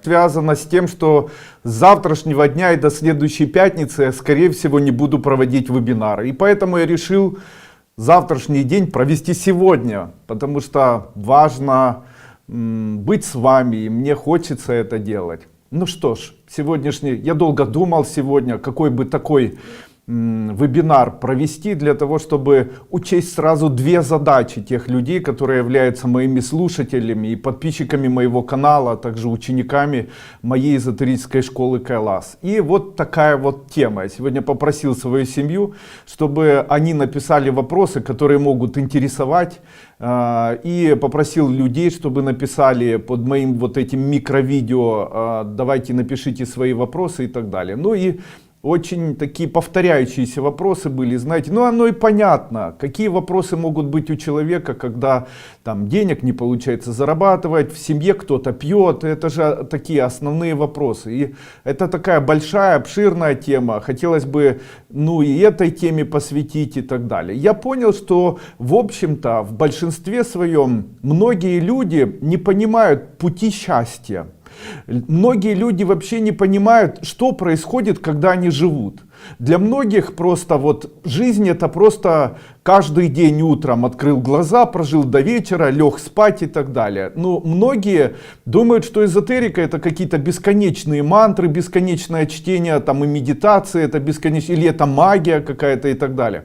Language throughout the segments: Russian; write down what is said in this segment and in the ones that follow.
Связано с тем, что с завтрашнего дня и до следующей пятницы я, скорее всего, не буду проводить вебинары. И поэтому я решил завтрашний день провести сегодня, потому что важно быть с вами, и мне хочется это делать. Ну что ж, сегодняшний, я долго думал сегодня, какой бы такой вебинар провести для того, чтобы учесть сразу две задачи тех людей, которые являются моими слушателями и подписчиками моего канала, а также учениками моей эзотерической школы Кайлас. И вот такая вот тема. Я сегодня попросил свою семью, чтобы они написали вопросы, которые могут интересовать, и попросил людей, чтобы написали под моим вот этим микровидео, давайте напишите свои вопросы и так далее. Ну и очень такие повторяющиеся вопросы были, знаете, ну оно и понятно, какие вопросы могут быть у человека, когда там денег не получается зарабатывать, в семье кто-то пьет, это же такие основные вопросы. И это такая большая, обширная тема, хотелось бы, ну и этой теме посвятить и так далее. Я понял, что в общем-то в большинстве своем многие люди не понимают пути счастья. Многие люди вообще не понимают, что происходит, когда они живут. Для многих просто вот жизнь это просто каждый день утром открыл глаза, прожил до вечера, лег спать и так далее. Но многие думают, что эзотерика это какие-то бесконечные мантры, бесконечное чтение там и медитация, это бесконечное, или это магия какая-то и так далее.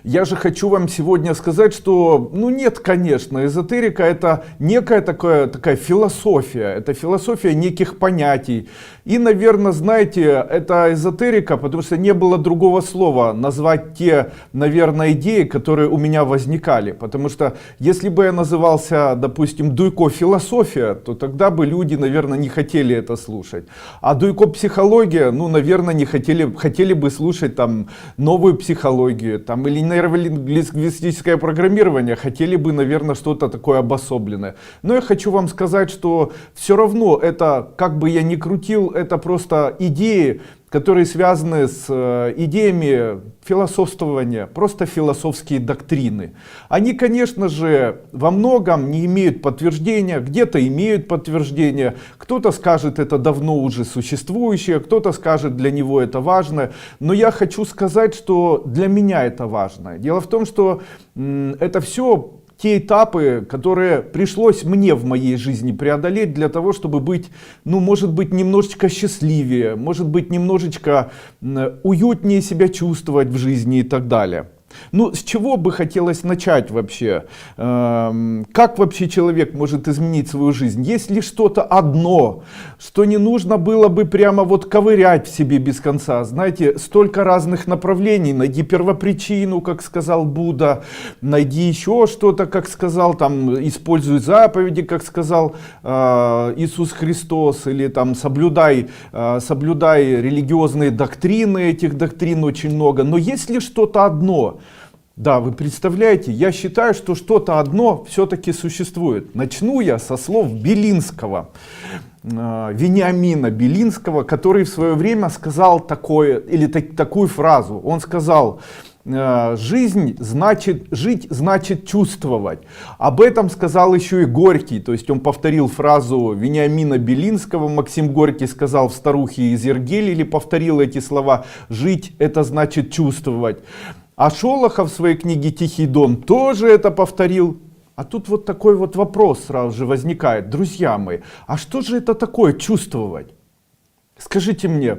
Я же хочу вам сегодня сказать, что, ну нет, конечно, эзотерика это некая такая философия, это философия неких понятий. И, наверное, знаете, это эзотерика, потому что не было другого слова назвать те, наверное, идеи, которые у меня возникали. Потому что если бы я назывался, допустим, Дуйко философия, то тогда бы люди, наверное, не хотели это слушать. А Дуйко психология, ну, наверное, не хотели бы слушать там новую психологию, там, или нейролингвистическое программирование, хотели бы, наверное, что-то такое обособленное. Но я хочу вам сказать, что все равно это, как бы я ни крутил, это просто идеи, которые связаны с идеями философствования, просто философские доктрины. Они, конечно же, во многом не имеют подтверждения, где-то имеют подтверждение, кто-то скажет, это давно уже существующее, кто-то скажет, для него это важно, но я хочу сказать, что для меня это важно. Дело в том, что это все те этапы, которые пришлось мне в моей жизни преодолеть для того, чтобы быть, ну, может быть, немножечко счастливее, может быть, немножечко уютнее себя чувствовать в жизни и так далее. Ну, с чего бы хотелось начать вообще? Как вообще человек может изменить свою жизнь? Есть ли что-то одно, что не нужно было бы прямо вот ковырять в себе без конца? Знаете, столько разных направлений. Найди первопричину, как сказал Будда, найди еще что-то, как сказал, там, используй заповеди, как сказал Иисус Христос, или там соблюдай религиозные доктрины, этих доктрин очень много. Но есть ли что-то одно? Да, вы представляете, я считаю, что что-то одно все-таки существует. Начну я со слов Белинского, Вениамина Белинского, который в свое время сказал такую фразу. Он сказал: жить значит чувствовать. Об этом сказал еще и Горький, то есть он повторил фразу Вениамина Белинского. Максим Горький сказал в «Старухе из Ергели», или повторил эти слова: жить это значит чувствовать. А Шолохов в своей книге «Тихий дон» тоже это повторил. А тут вот такой вот вопрос сразу же возникает. Друзья мои, а что же это такое чувствовать? Скажите мне,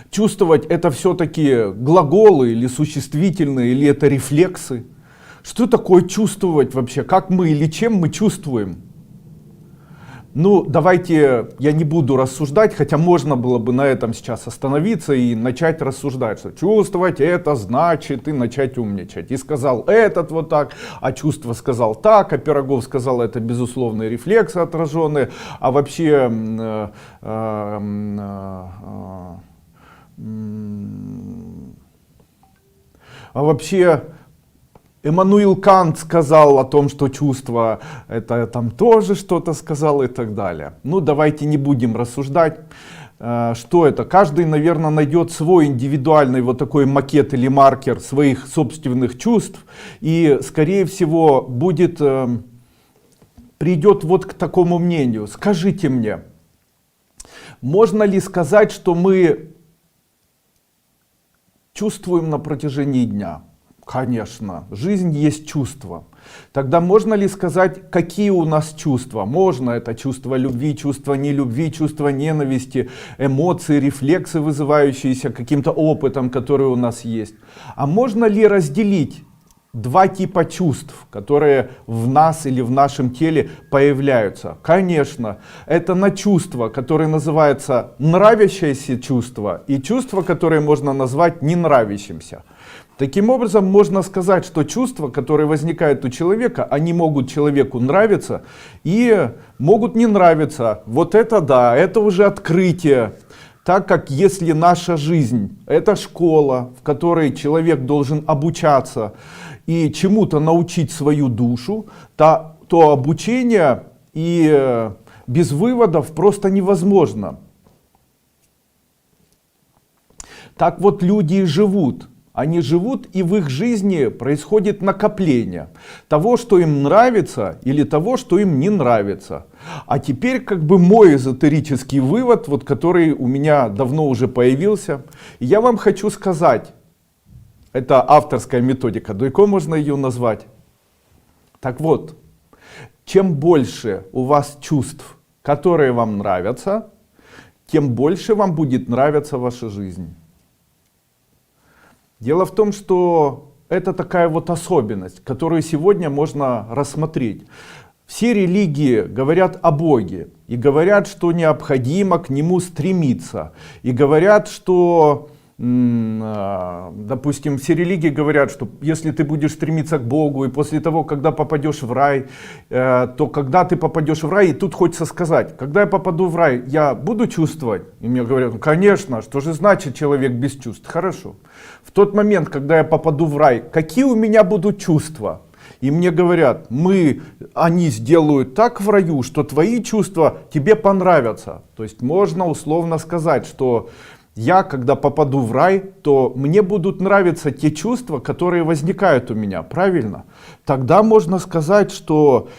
чувствовать это все-таки глаголы или существительные, или это рефлексы? Что такое чувствовать вообще? Как мы или чем мы чувствуем? Ну, давайте я не буду рассуждать, хотя можно было бы на этом сейчас остановиться и начать рассуждать, что чувствовать это значит, и начать умничать. И сказал этот вот так, а чувство сказал так, а Пирогов сказал, это безусловные рефлексы отраженные, а вообще Эммануил Кант сказал о том, что чувство это там тоже что-то сказал и так далее. Ну, давайте не будем рассуждать, что это. Каждый, наверное, найдет свой индивидуальный вот такой макет или маркер своих собственных чувств и, скорее всего, будет придет вот к такому мнению. Скажите мне, можно ли сказать, что мы чувствуем на протяжении дня? Конечно, жизнь есть чувство. Тогда можно ли сказать, какие у нас чувства? Можно, это чувство любви, чувство нелюбви, чувство ненависти, эмоции, рефлексы, вызывающиеся каким-то опытом, который у нас есть. А можно ли разделить два типа чувств, которые в нас или в нашем теле появляются? Конечно, это на чувства, которые называются нравящееся чувство, и чувства, которые можно назвать ненравящимся. Таким образом, можно сказать, что чувства, которые возникают у человека, они могут человеку нравиться и могут не нравиться. Вот это да, это уже открытие. Так как если наша жизнь — это школа, в которой человек должен обучаться и чему-то научить свою душу, то обучение и без выводов просто невозможно. Так вот люди и живут. Они живут, и в их жизни происходит накопление того, что им нравится, или того, что им не нравится. А теперь как бы мой эзотерический вывод, вот, который у меня давно уже появился. И я вам хочу сказать, это авторская методика, Дойко можно ее назвать. Так вот, чем больше у вас чувств, которые вам нравятся, тем больше вам будет нравиться ваша жизнь. Дело в том, что это такая вот особенность, которую сегодня можно рассмотреть. Все религии говорят о Боге и говорят, что необходимо к Нему стремиться. И говорят, что, допустим, все религии говорят, что если ты будешь стремиться к Богу, и после того, когда попадешь в рай, то когда ты попадешь в рай, и тут хочется сказать, когда я попаду в рай, я буду чувствовать? И мне говорят, ну, конечно, что же значит человек без чувств? Хорошо. В тот момент, когда я попаду в рай, какие у меня будут чувства? И мне говорят, они сделают так в раю, что твои чувства тебе понравятся. То есть можно условно сказать, что я, когда попаду в рай, то мне будут нравиться те чувства, которые возникают у меня, правильно? Тогда можно сказать, что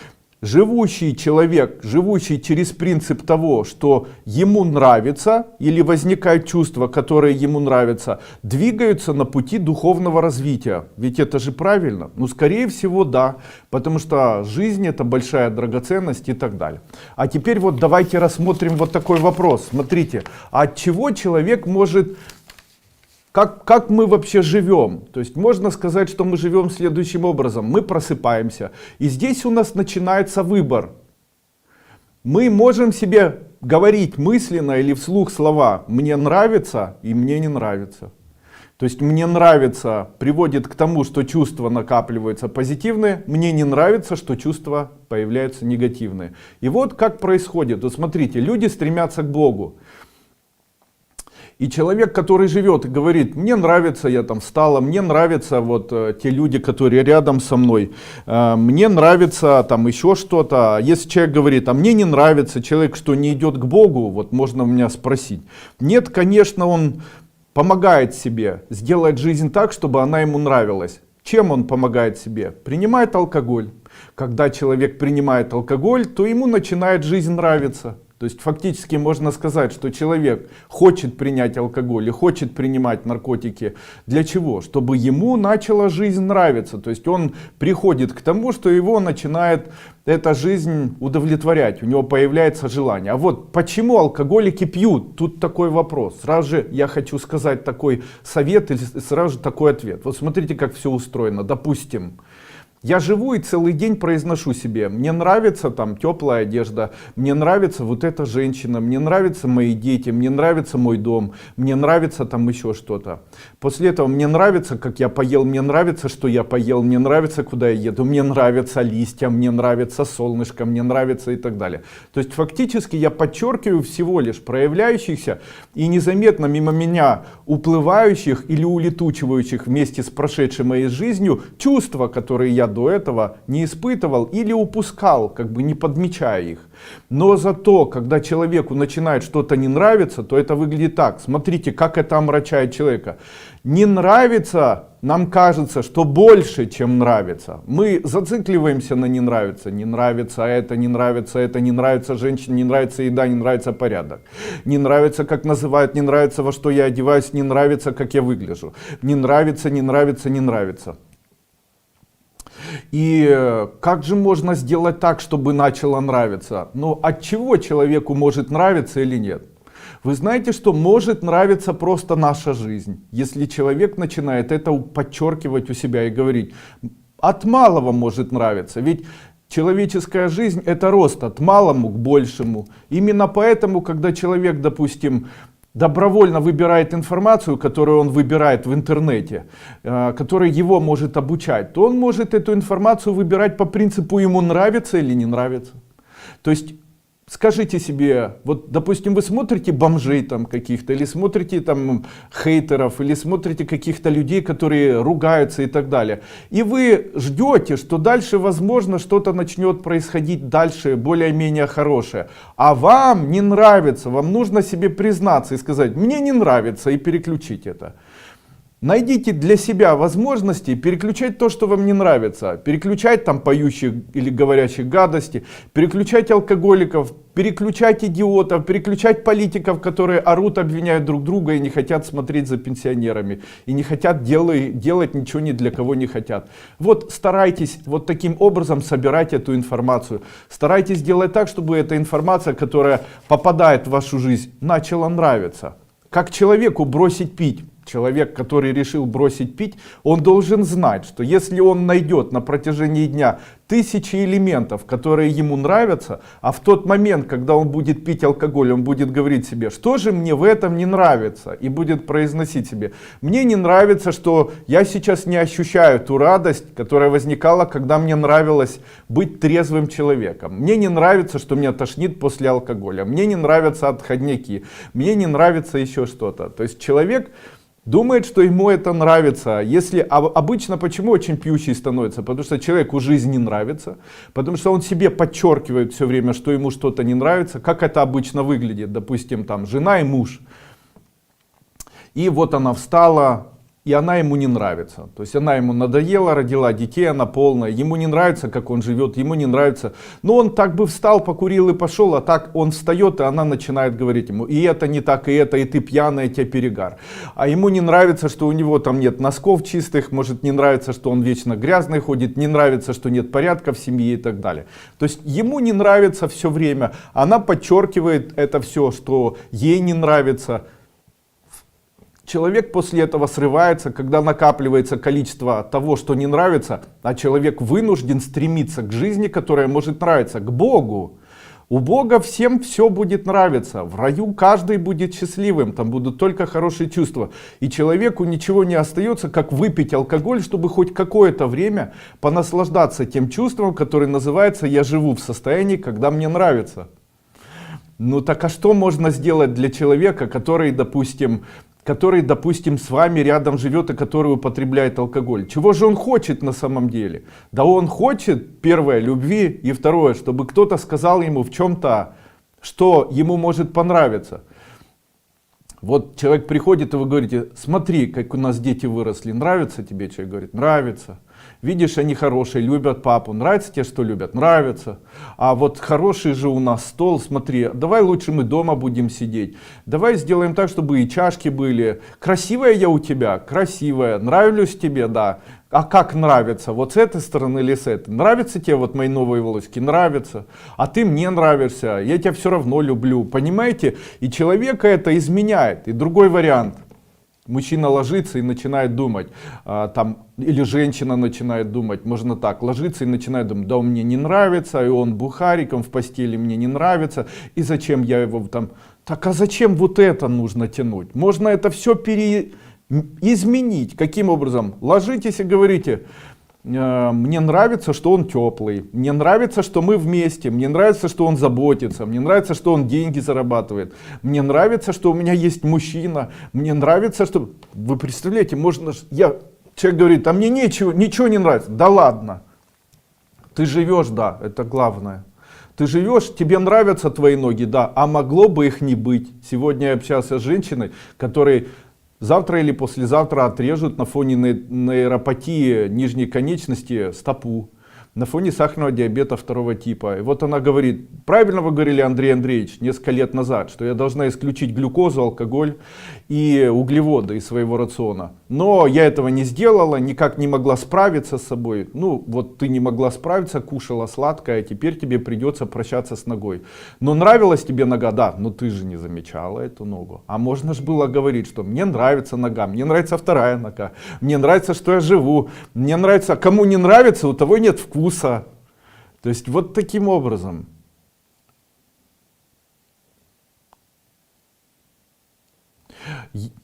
живущий человек, живущий через принцип того, что ему нравится, или возникают чувства, которые ему нравятся, двигаются на пути духовного развития. Ведь это же правильно? Ну, скорее всего, да. Потому что жизнь — это большая драгоценность и так далее. А теперь вот давайте рассмотрим вот такой вопрос. Смотрите, от чего человек может... Как мы вообще живем? То есть можно сказать, что мы живем следующим образом. Мы просыпаемся, и здесь у нас начинается выбор. Мы можем себе говорить мысленно или вслух слова «мне нравится» и «мне не нравится». То есть «мне нравится» приводит к тому, что чувства накапливаются позитивные, «мне не нравится», что чувства появляются негативные. И вот как происходит. Вот смотрите, люди стремятся к Богу. И человек, который живет и говорит, мне нравится, я там встала, мне нравятся вот те люди, которые рядом со мной, мне нравится там еще что-то. Если человек говорит, а мне не нравится, человек, что не идет к Богу, вот можно меня спросить. Нет, конечно, он помогает себе сделать жизнь так, чтобы она ему нравилась. Чем он помогает себе? Принимает алкоголь. Когда человек принимает алкоголь, то ему начинает жизнь нравиться. То есть фактически можно сказать, что человек хочет принять алкоголь и хочет принимать наркотики. Для чего? Чтобы ему начала жизнь нравиться. То есть он приходит к тому, что его начинает эта жизнь удовлетворять. У него появляется желание. А вот почему алкоголики пьют? Тут такой вопрос. Сразу же я хочу сказать такой совет или сразу же такой ответ. Вот смотрите, как все устроено. Допустим, я живу и целый день произношу себе, мне нравится там теплая одежда, мне нравится вот эта женщина, мне нравятся мои дети, мне нравится мой дом, мне нравится там еще что-то. После этого мне нравится, как я поел, мне нравится, что я поел, мне нравится, куда я еду, мне нравятся листья, мне нравится солнышко, мне нравится и так далее. То есть фактически я подчеркиваю всего лишь проявляющихся и незаметно мимо меня уплывающих или улетучивающих вместе с прошедшей моей жизнью чувства, которые я до этого не испытывал или упускал, как бы не подмечая их. Но зато, когда человеку начинает что-то не нравиться, то это выглядит так. Смотрите, как это омрачает человека. Не нравится, нам кажется, что больше, чем нравится. Мы зацикливаемся на не нравится. Не нравится это, не нравится это, не нравится женщина, не нравится еда, не нравится порядок. Не нравится, как называют, не нравится, во что я одеваюсь, не нравится, как я выгляжу. Не нравится, не нравится, не нравится. И как же можно сделать так, чтобы начало нравиться? Ну, от чего человеку может нравиться или нет? Вы знаете, что может нравиться просто наша жизнь, если человек начинает это подчеркивать у себя и говорить. От малого может нравиться, ведь человеческая жизнь — это рост от малому к большему. Именно поэтому, когда человек, допустим, добровольно выбирает информацию, которую он выбирает в интернете, которая его может обучать, то он может эту информацию выбирать по принципу ему нравится или не нравится. То есть скажите себе, вот допустим вы смотрите бомжей там каких-то, или смотрите там хейтеров, или смотрите каких-то людей, которые ругаются и так далее. И вы ждете, что дальше возможно что-то начнет происходить дальше, более-менее хорошее. А вам не нравится, вам нужно себе признаться и сказать, мне не нравится, и переключить это. Найдите для себя возможности переключать то, что вам не нравится. Переключать там поющих или говорящих гадости, переключать алкоголиков, переключать идиотов, переключать политиков, которые орут, обвиняют друг друга и не хотят смотреть за пенсионерами. И не хотят делать ничего ни для кого не хотят. Вот старайтесь вот таким образом собирать эту информацию. Старайтесь делать так, чтобы эта информация, которая попадает в вашу жизнь, начала нравиться. Как человеку бросить пить. Человек, который решил бросить пить, он должен знать, что если он найдет на протяжении дня тысячи элементов, которые ему нравятся, а в тот момент, когда он будет пить алкоголь, он будет говорить себе, что же мне в этом не нравится, и будет произносить себе, мне не нравится, что я сейчас не ощущаю ту радость, которая возникала, когда мне нравилось быть трезвым человеком. Мне не нравится, что меня тошнит после алкоголя, мне не нравятся отходняки, мне не нравится еще что-то. То есть человек думает, что ему это нравится. Если обычно почему очень пьющий становится? Потому что человеку жизнь не нравится, потому что он себе подчеркивает все время, что ему что-то не нравится. Как это обычно выглядит? Допустим, там жена и муж. И вот она встала, и она ему не нравится. То есть она ему надоела, родила детей, она полная. Ему не нравится, как он живет, ему не нравится. Но он так бы встал, покурил и пошел, а так он встает, и она начинает говорить ему, и это не так, и это, и ты пьяная, тебе перегар. А ему не нравится, что у него там нет носков чистых, может не нравится, что он вечно грязный ходит, не нравится, что нет порядка в семье и так далее. То есть ему не нравится все время, она подчеркивает это все, что ей не нравится. Человек после этого срывается, когда накапливается количество того, что не нравится, а человек вынужден стремиться к жизни, которая может нравиться, к Богу. У Бога всем все будет нравиться, в раю каждый будет счастливым, там будут только хорошие чувства. И человеку ничего не остается, как выпить алкоголь, чтобы хоть какое-то время понаслаждаться тем чувством, которое называется «я живу в состоянии, когда мне нравится». Ну так а что можно сделать для человека, который, допустим, с вами рядом живет и который употребляет алкоголь? Чего же он хочет на самом деле? Да он хочет, первое, любви, и второе, чтобы кто-то сказал ему в чем-то, что ему может понравиться. Вот человек приходит, и вы говорите, смотри, как у нас дети выросли, нравится тебе? Человек говорит, нравится. Видишь, они хорошие, любят папу. Нравится тебе, что любят? Нравится. А вот хороший же у нас стол, смотри, давай лучше мы дома будем сидеть. Давай сделаем так, чтобы и чашки были. Красивая я у тебя? Красивая. Нравлюсь тебе? Да. А как нравится? Вот с этой стороны или с этой? Нравятся тебе вот мои новые волоски? Нравится. А ты мне нравишься. Я тебя все равно люблю. Понимаете? И человека это изменяет. И другой вариант. Мужчина ложится и начинает думать, или женщина начинает думать, можно так, ложится и начинает думать, да он мне не нравится, и он бухариком в постели мне не нравится, и зачем я его там, так а зачем вот это нужно тянуть? Можно это все изменить, каким образом? Ложитесь и говорите, мне нравится, что он теплый, мне нравится, что мы вместе, мне нравится, что он заботится, мне нравится, что он деньги зарабатывает, мне нравится, что у меня есть мужчина, мне нравится, что... Вы представляете, можно... Человек говорит, а мне ничего не нравится. Да ладно, Ты живешь, да, это главное. Ты живешь, тебе нравятся твои ноги, да, а могло бы их не быть. Сегодня я общался с женщиной, которой завтра или послезавтра отрежут на фоне нейропатии нижней конечности стопу, на фоне сахарного диабета второго типа. И вот она говорит, правильно вы говорили, Андрей Андреевич, несколько лет назад, что я должна исключить глюкозу, алкоголь и углеводы из своего рациона. Но я этого не сделала, никак не могла справиться с собой. Ну вот ты не могла справиться, кушала сладкое, а теперь тебе придется прощаться с ногой. Но нравилась тебе нога? Да, но ты же не замечала эту ногу. А можно же было говорить, что мне нравится нога, мне нравится вторая нога, мне нравится, что я живу, мне нравится, кому не нравится, у того нет вкуса. То есть вот таким образом.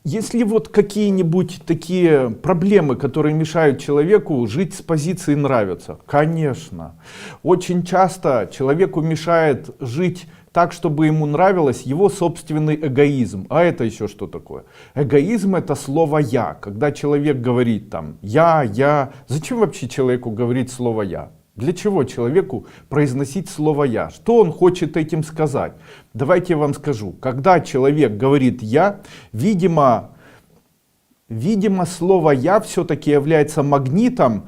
Если вот какие-нибудь такие проблемы, которые мешают человеку жить с позиции нравится, конечно. Очень часто человеку мешает жить так, чтобы ему нравилось его собственный эгоизм. А это еще что такое? Эгоизм — это слово «я». Когда человек говорит там «я». Зачем вообще человеку говорить слово «я»? Для чего человеку произносить слово «я»? Что он хочет этим сказать? Давайте я вам скажу. Когда человек говорит «я», видимо, слово «я» все-таки является магнитом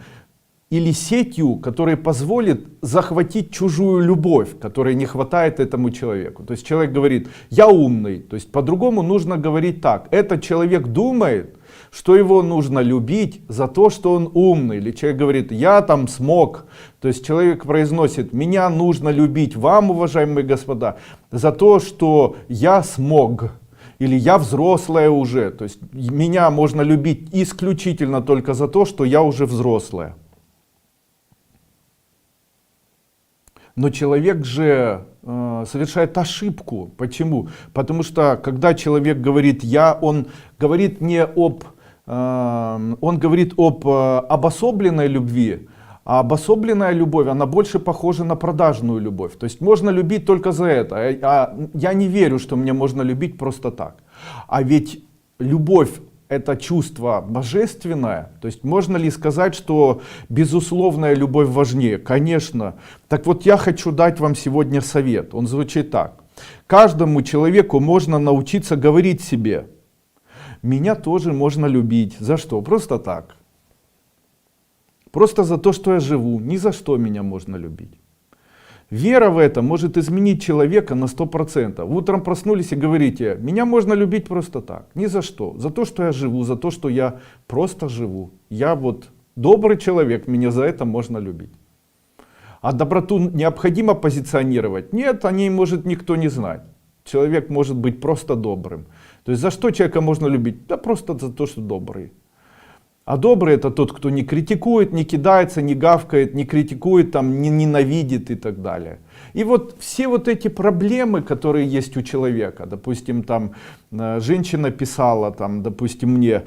или сетью, которая позволит захватить чужую любовь, которой не хватает этому человеку. То есть человек говорит «я умный». То есть по-другому нужно говорить так. Этот человек думает, что его нужно любить за то, что он умный. Или человек говорит «я там смог». То есть человек произносит «меня нужно любить вам, уважаемые господа, за то, что я смог». Или «я взрослая уже». То есть меня можно любить исключительно только за то, что я уже взрослая. Но человек же совершает ошибку. Почему? Потому что когда человек говорит «я», он говорит не об обособленной любви, а обособленная любовь, она больше похожа на продажную любовь. То есть можно любить только за это. А я не верю, что мне можно любить просто так. А ведь любовь — это чувство божественное. То есть можно ли сказать, что безусловная любовь важнее? Конечно. Так вот я хочу дать вам сегодня совет. Он звучит так. Каждому человеку можно научиться говорить себе: меня тоже можно любить. За что? Просто так. Просто за то, что я живу. Ни за что меня можно любить. Вера в это может изменить человека на 100%. Утром проснулись и говорите: меня можно любить просто так. Ни за что. За то, что я живу, за то, что я просто живу. Я вот добрый человек, меня за это можно любить. А доброту необходимо позиционировать? Нет, о ней может никто не знать. Человек может быть просто добрым. То есть за что человека можно любить? Да просто за то, что добрый. А добрый — это тот, кто не критикует, не кидается, не гавкает, не критикует, там, не ненавидит и так далее. И вот все вот эти проблемы, которые есть у человека, допустим, там женщина писала, там, допустим, мне,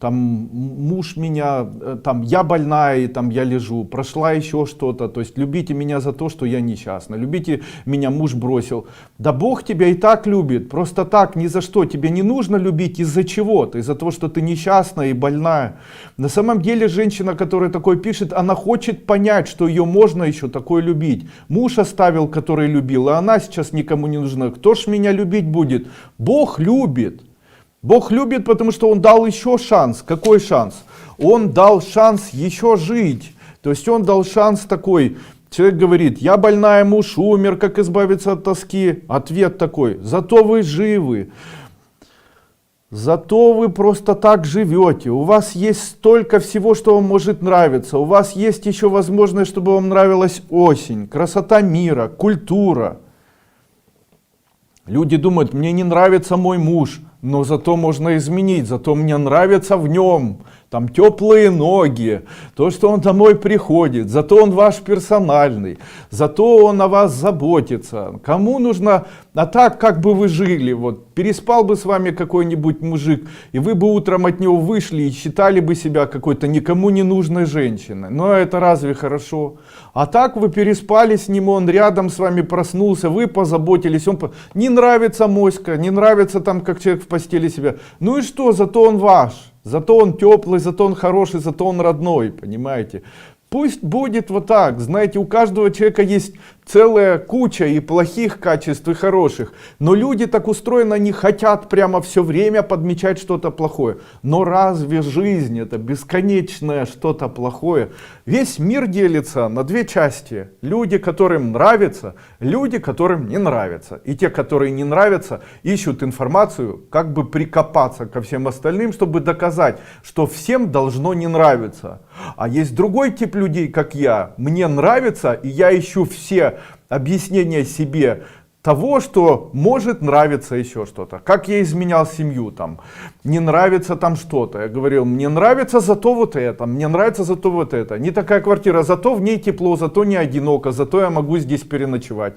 там муж меня, там я больная, и там я лежу, прошла еще что-то, то есть любите меня за то, что я несчастна, любите меня, муж бросил. Да Бог тебя и так любит, просто так, ни за что. Тебе не нужно любить из-за чего-то, из-за того, что ты несчастная и больная. На самом деле женщина, которая такое пишет, она хочет понять, что ее можно еще такое любить. Муж оставил, который любил, а она сейчас никому не нужна. Кто ж меня любить будет? Бог любит. Бог любит, потому что Он дал еще шанс. Какой шанс? Он дал шанс еще жить. То есть Он дал шанс такой. Человек говорит: я больная, муж умер, как избавиться от тоски? Ответ такой: зато вы живы. Зато вы просто так живете. У вас есть столько всего, что вам может нравиться. У вас есть еще возможность, чтобы вам нравилась осень, красота мира, культура. Люди думают: мне не нравится мой муж. Но зато можно изменить, зато мне нравится в нем, там теплые ноги, то, что он домой приходит, зато он ваш персональный, зато он о вас заботится. Кому нужно, а так как бы вы жили, вот переспал бы с вами какой-нибудь мужик, и вы бы утром от него вышли и считали бы себя какой-то никому не нужной женщиной. Но это разве хорошо? А так вы переспали с ним, он рядом с вами проснулся, вы позаботились, не нравится моська, не нравится там, как человек в постели себя. Ну и что, зато он ваш. Зато он теплый, зато он хороший, зато он родной, понимаете? Пусть будет вот так, знаете, у каждого человека есть целая куча и плохих качеств, и хороших. Но люди так устроены, они хотят прямо все время подмечать что-то плохое. Но разве жизнь это бесконечное что-то плохое? Весь мир делится на две части. Люди, которым нравится, люди, которым не нравится. И те, которые не нравятся, ищут информацию, как бы прикопаться ко всем остальным, чтобы доказать, что всем должно не нравиться. А есть другой тип людей, как я. Мне нравится, и я ищу все объяснения себе того, что может нравиться еще что-то. Как я изменял семью, там, не нравится там что-то. Я говорил, мне нравится зато вот это, мне нравится зато вот это. Не такая квартира, зато в ней тепло, зато не одиноко, зато я могу здесь переночевать.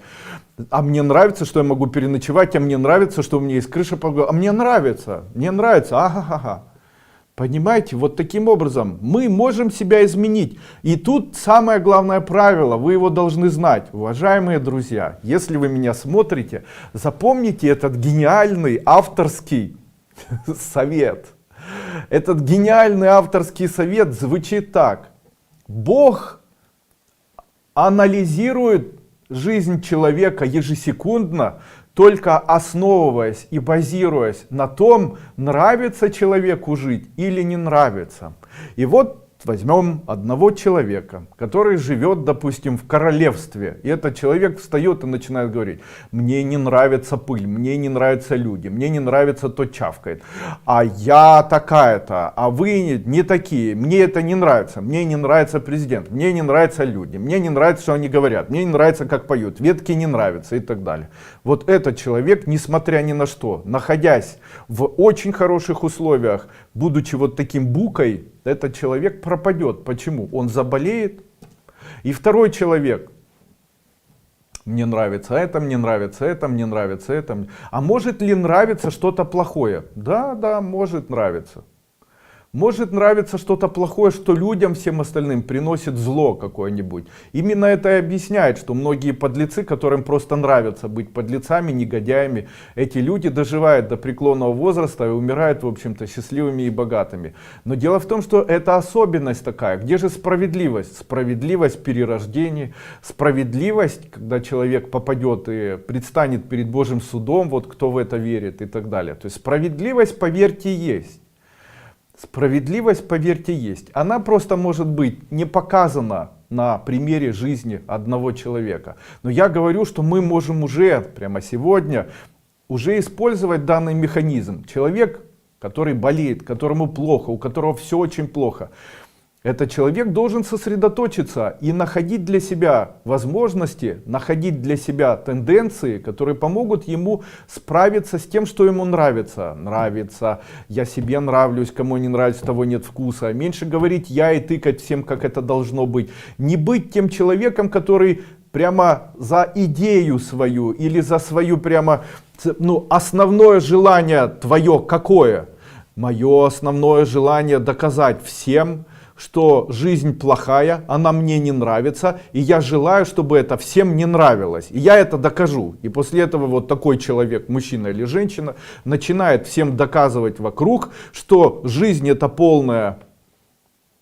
А мне нравится, что я могу переночевать, а мне нравится, что у меня есть крыша, а мне нравится, ага-ха-ха. Понимаете, вот таким образом мы можем себя изменить. И тут самое главное правило, вы его должны знать. Уважаемые друзья, если вы меня смотрите, запомните этот гениальный авторский совет. Этот гениальный авторский совет звучит так. Бог анализирует жизнь человека ежесекундно, только основываясь и базируясь на том, нравится человеку жить или не нравится. И вот возьмем одного человека, который живет, допустим, в королевстве. И этот человек встает и начинает говорить: мне не нравится пыль, мне не нравятся люди, мне не нравится то чавкает. А я такая-то, а вы не такие, мне это не нравится. Мне не нравится президент, мне не нравятся люди, мне не нравится, что они говорят, мне не нравится, как поют, ветки не нравятся и так далее. Вот этот человек, несмотря ни на что, находясь в очень хороших условиях, будучи вот таким букой, этот человек пропадет. Почему? Он заболеет. И второй человек: мне нравится это, мне нравится это, мне нравится это. А может ли нравиться что-то плохое? Да, может нравиться. Может нравиться что-то плохое, что людям всем остальным приносит зло какое-нибудь. Именно это и объясняет, что многие подлецы, которым просто нравится быть подлецами, негодяями, эти люди доживают до преклонного возраста и умирают, в общем-то, счастливыми и богатыми. Но дело в том, что это особенность такая. Где же справедливость? Справедливость перерождения, справедливость, когда человек попадет и предстанет перед Божьим судом, вот кто в это верит и так далее. То есть справедливость, поверьте, есть. Справедливость, поверьте, есть. Она просто может быть не показана на примере жизни одного человека. Но я говорю, что мы можем уже прямо сегодня уже использовать данный механизм. Человек, который болеет, которому плохо, у которого все очень плохо. Этот человек должен сосредоточиться и находить для себя возможности, находить для себя тенденции, которые помогут ему справиться с тем, что ему нравится. Нравится, я себе нравлюсь, кому не нравится, того нет вкуса. Меньше говорить я и тыкать всем, как это должно быть. Не быть тем человеком, который прямо за идею свою или за свою прямо, основное желание твое какое? Мое основное желание доказать всем, что жизнь плохая, она мне не нравится, и я желаю, чтобы это всем не нравилось. И я это докажу. И после этого вот такой человек, мужчина или женщина, начинает всем доказывать вокруг, что жизнь это полная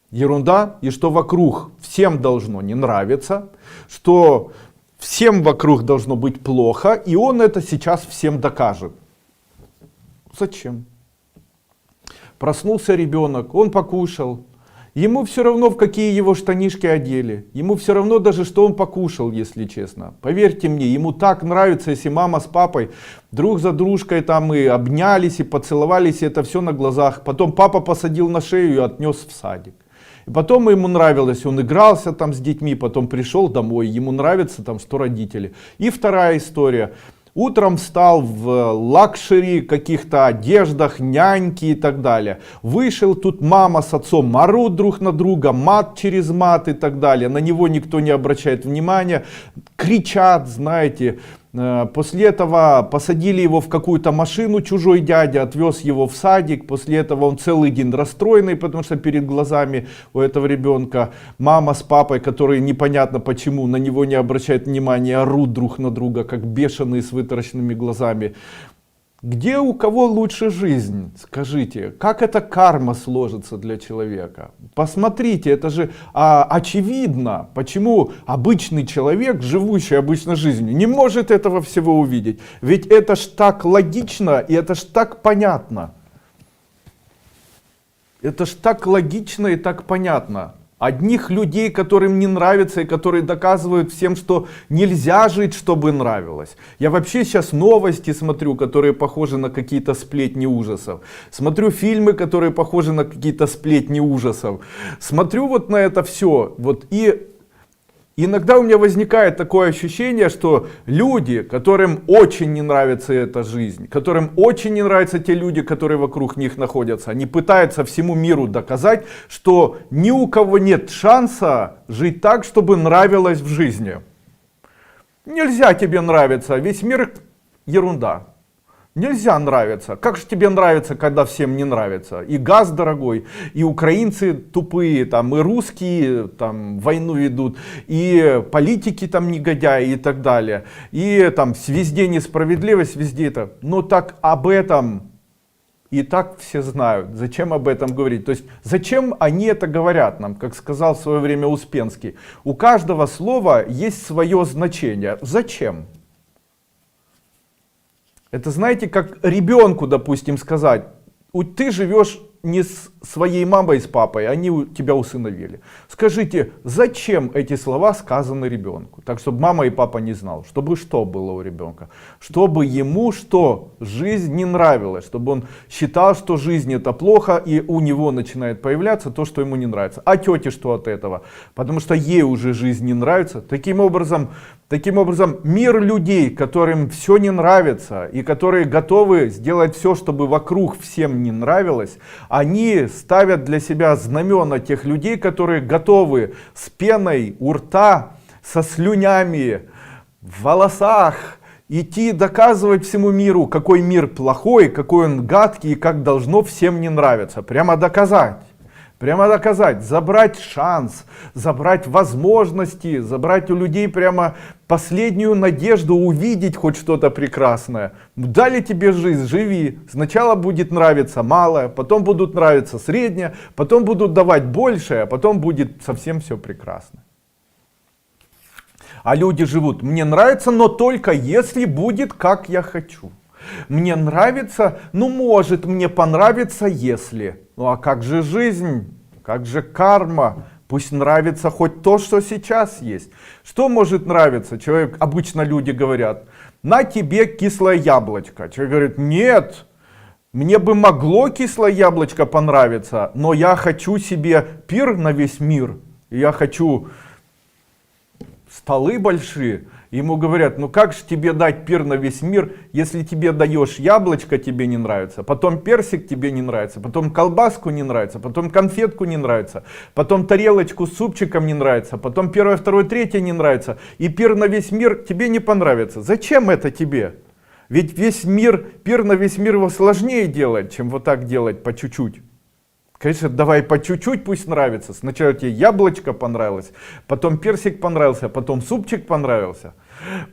ерунда, и что вокруг всем должно не нравиться, что всем вокруг должно быть плохо, и он это сейчас всем докажет. Зачем? Проснулся ребенок, он покушал. Ему все равно, в какие его штанишки одели. Ему все равно даже, что он покушал, если честно. Поверьте мне, ему так нравится, если мама с папой друг за дружкой там и обнялись, и поцеловались, и это все на глазах. Потом папа посадил на шею и отнес в садик. И потом ему нравилось, он игрался там с детьми, потом пришел домой, ему нравится там, что родители. И вторая история. Утром встал в лакшери, каких-то одеждах, няньки и так далее. Вышел, тут мама с отцом орут друг на друга, мат через мат и так далее. На него никто не обращает внимания, кричат, знаете. После этого посадили его в какую-то машину, чужой дядя отвез его в садик. После этого он целый день расстроенный, потому что перед глазами у этого ребенка мама с папой, которые непонятно почему на него не обращают внимания, орут друг на друга, как бешеные с вытаращенными глазами. Где у кого лучше жизнь? Скажите, как эта карма сложится для человека? Посмотрите, это же очевидно, почему обычный человек, живущий обычной жизнью, не может этого всего увидеть. Ведь это ж так логично и это ж так понятно. Это ж так логично и так понятно. Одних людей, которым не нравится и которые доказывают всем, что нельзя жить, чтобы нравилось. Я вообще сейчас новости смотрю, которые похожи на какие-то сплетни ужасов. Смотрю фильмы, которые похожи на какие-то сплетни ужасов. Смотрю вот на это все. Вот, и иногда у меня возникает такое ощущение, что люди, которым очень не нравится эта жизнь, которым очень не нравятся те люди, которые вокруг них находятся, они пытаются всему миру доказать, что ни у кого нет шанса жить так, чтобы нравилось в жизни. Нельзя тебе нравиться, весь мир ерунда. Нельзя нравиться. Как же тебе нравится, когда всем не нравится? И газ дорогой, и украинцы тупые, там, и русские там, войну ведут, и политики там негодяи и так далее. И там везде несправедливость, везде это. Но так об этом и так все знают. Зачем об этом говорить? То есть зачем они это говорят нам? Как сказал в свое время Успенский. У каждого слова есть свое значение. Зачем? Это, знаете, как ребенку, допустим, сказать, ты живешь не с своей мамой и с папой, они тебя усыновили. Скажите, зачем эти слова сказаны ребенку? Так, чтобы мама и папа не знал. Чтобы что было у ребенка? Чтобы ему что? Жизнь не нравилась. Чтобы он считал, что жизнь это плохо, и у него начинает появляться то, что ему не нравится. А тете что от этого? Потому что ей уже жизнь не нравится. Таким образом, мир людей, которым все не нравится, и которые готовы сделать все, чтобы вокруг всем не нравилось, они ставят для себя знамена тех людей, которые готовы с пеной у рта, со слюнями, в волосах идти доказывать всему миру, какой мир плохой, какой он гадкий и как должно всем не нравиться. Прямо доказать. Прямо доказать, забрать шанс, забрать возможности, забрать у людей прямо последнюю надежду увидеть хоть что-то прекрасное. Дали тебе жизнь, живи. Сначала будет нравиться малое, потом будут нравиться среднее, потом будут давать большее, а потом будет совсем все прекрасно. А люди живут, мне нравится, но только если будет как я хочу. Мне нравится, ну может мне понравится, если. Ну а как же жизнь, как же карма? Пусть нравится хоть то, что сейчас есть. Что может нравиться? Человек, обычно люди говорят, на тебе кислое яблочко. Человек говорит, нет, мне бы могло кислое яблочко понравиться, но я хочу себе пир на весь мир. Я хочу столы большие. Ему говорят, ну как же тебе дать пир на весь мир, если тебе даешь яблочко, тебе не нравится, потом персик тебе не нравится, потом колбаску не нравится, потом конфетку не нравится, потом тарелочку с супчиком не нравится, потом первое, второе, третье не нравится, и пир на весь мир тебе не понравится. Зачем это тебе? Ведь весь мир, пир на весь мир его сложнее делать, чем вот так делать по чуть-чуть. Конечно, давай по чуть-чуть, пусть нравится. Сначала тебе яблочко понравилось, потом персик понравился, потом супчик понравился,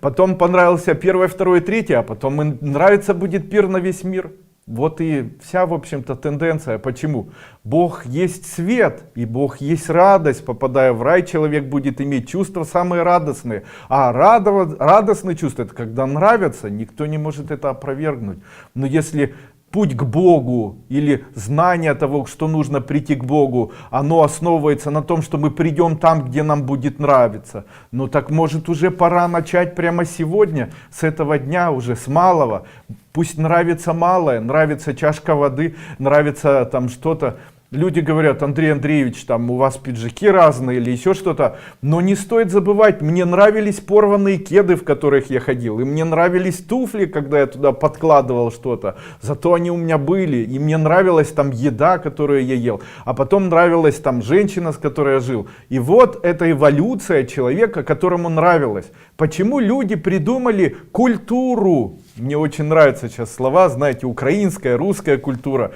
потом понравился первое, второе, третье, а потом нравится будет пир на весь мир. Вот и вся, в общем-то, тенденция. Почему? Бог есть свет, и Бог есть радость. Попадая в рай, человек будет иметь чувства самые радостные. А радостные чувства, это когда нравятся, никто не может это опровергнуть. Но если путь к Богу или знание того, что нужно прийти к Богу, оно основывается на том, что мы придем там, где нам будет нравиться. Ну так может уже пора начать прямо сегодня, с этого дня уже, с малого. Пусть нравится малое, нравится чашка воды, нравится там что-то. Люди говорят, Андрей Андреевич, там у вас пиджаки разные или еще что-то. Но не стоит забывать, мне нравились порванные кеды, в которых я ходил. И мне нравились туфли, когда я туда подкладывал что-то. Зато они у меня были. И мне нравилась там еда, которую я ел. А потом нравилась там женщина, с которой я жил. И вот эта эволюция человека, которому нравилось. Почему люди придумали культуру? Мне очень нравятся сейчас слова, знаете, украинская, русская культура.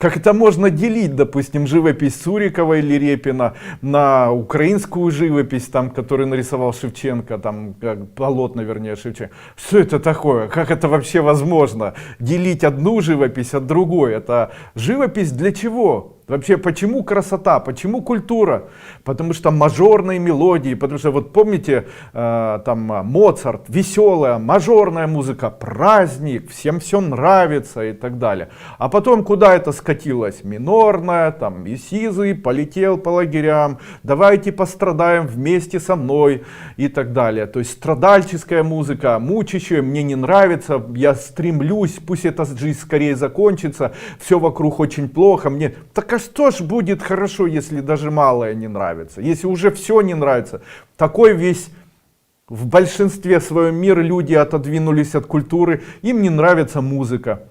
Как это можно делить, допустим, живопись Сурикова или Репина на украинскую живопись, там, которую нарисовал Шевченко, там, полотна, вернее, Шевченко. Что это такое? Как это вообще возможно? Делить одну живопись от другой. Это живопись для чего? Вообще, почему красота, почему культура? Потому что мажорные мелодии, потому что вот помните, там Моцарт, веселая, мажорная музыка, праздник, всем все нравится и так далее. А потом куда это скатилось? Минорная, там и сизый полетел по лагерям, давайте пострадаем вместе со мной и так далее. То есть страдальческая музыка, мучащая, мне не нравится, я стремлюсь, пусть эта жизнь скорее закончится, все вокруг очень плохо, мне... Так а что ж будет хорошо, если даже малое не нравится, если уже все не нравится? Такой весь в большинстве своем мир люди отодвинулись от культуры, им не нравится музыка,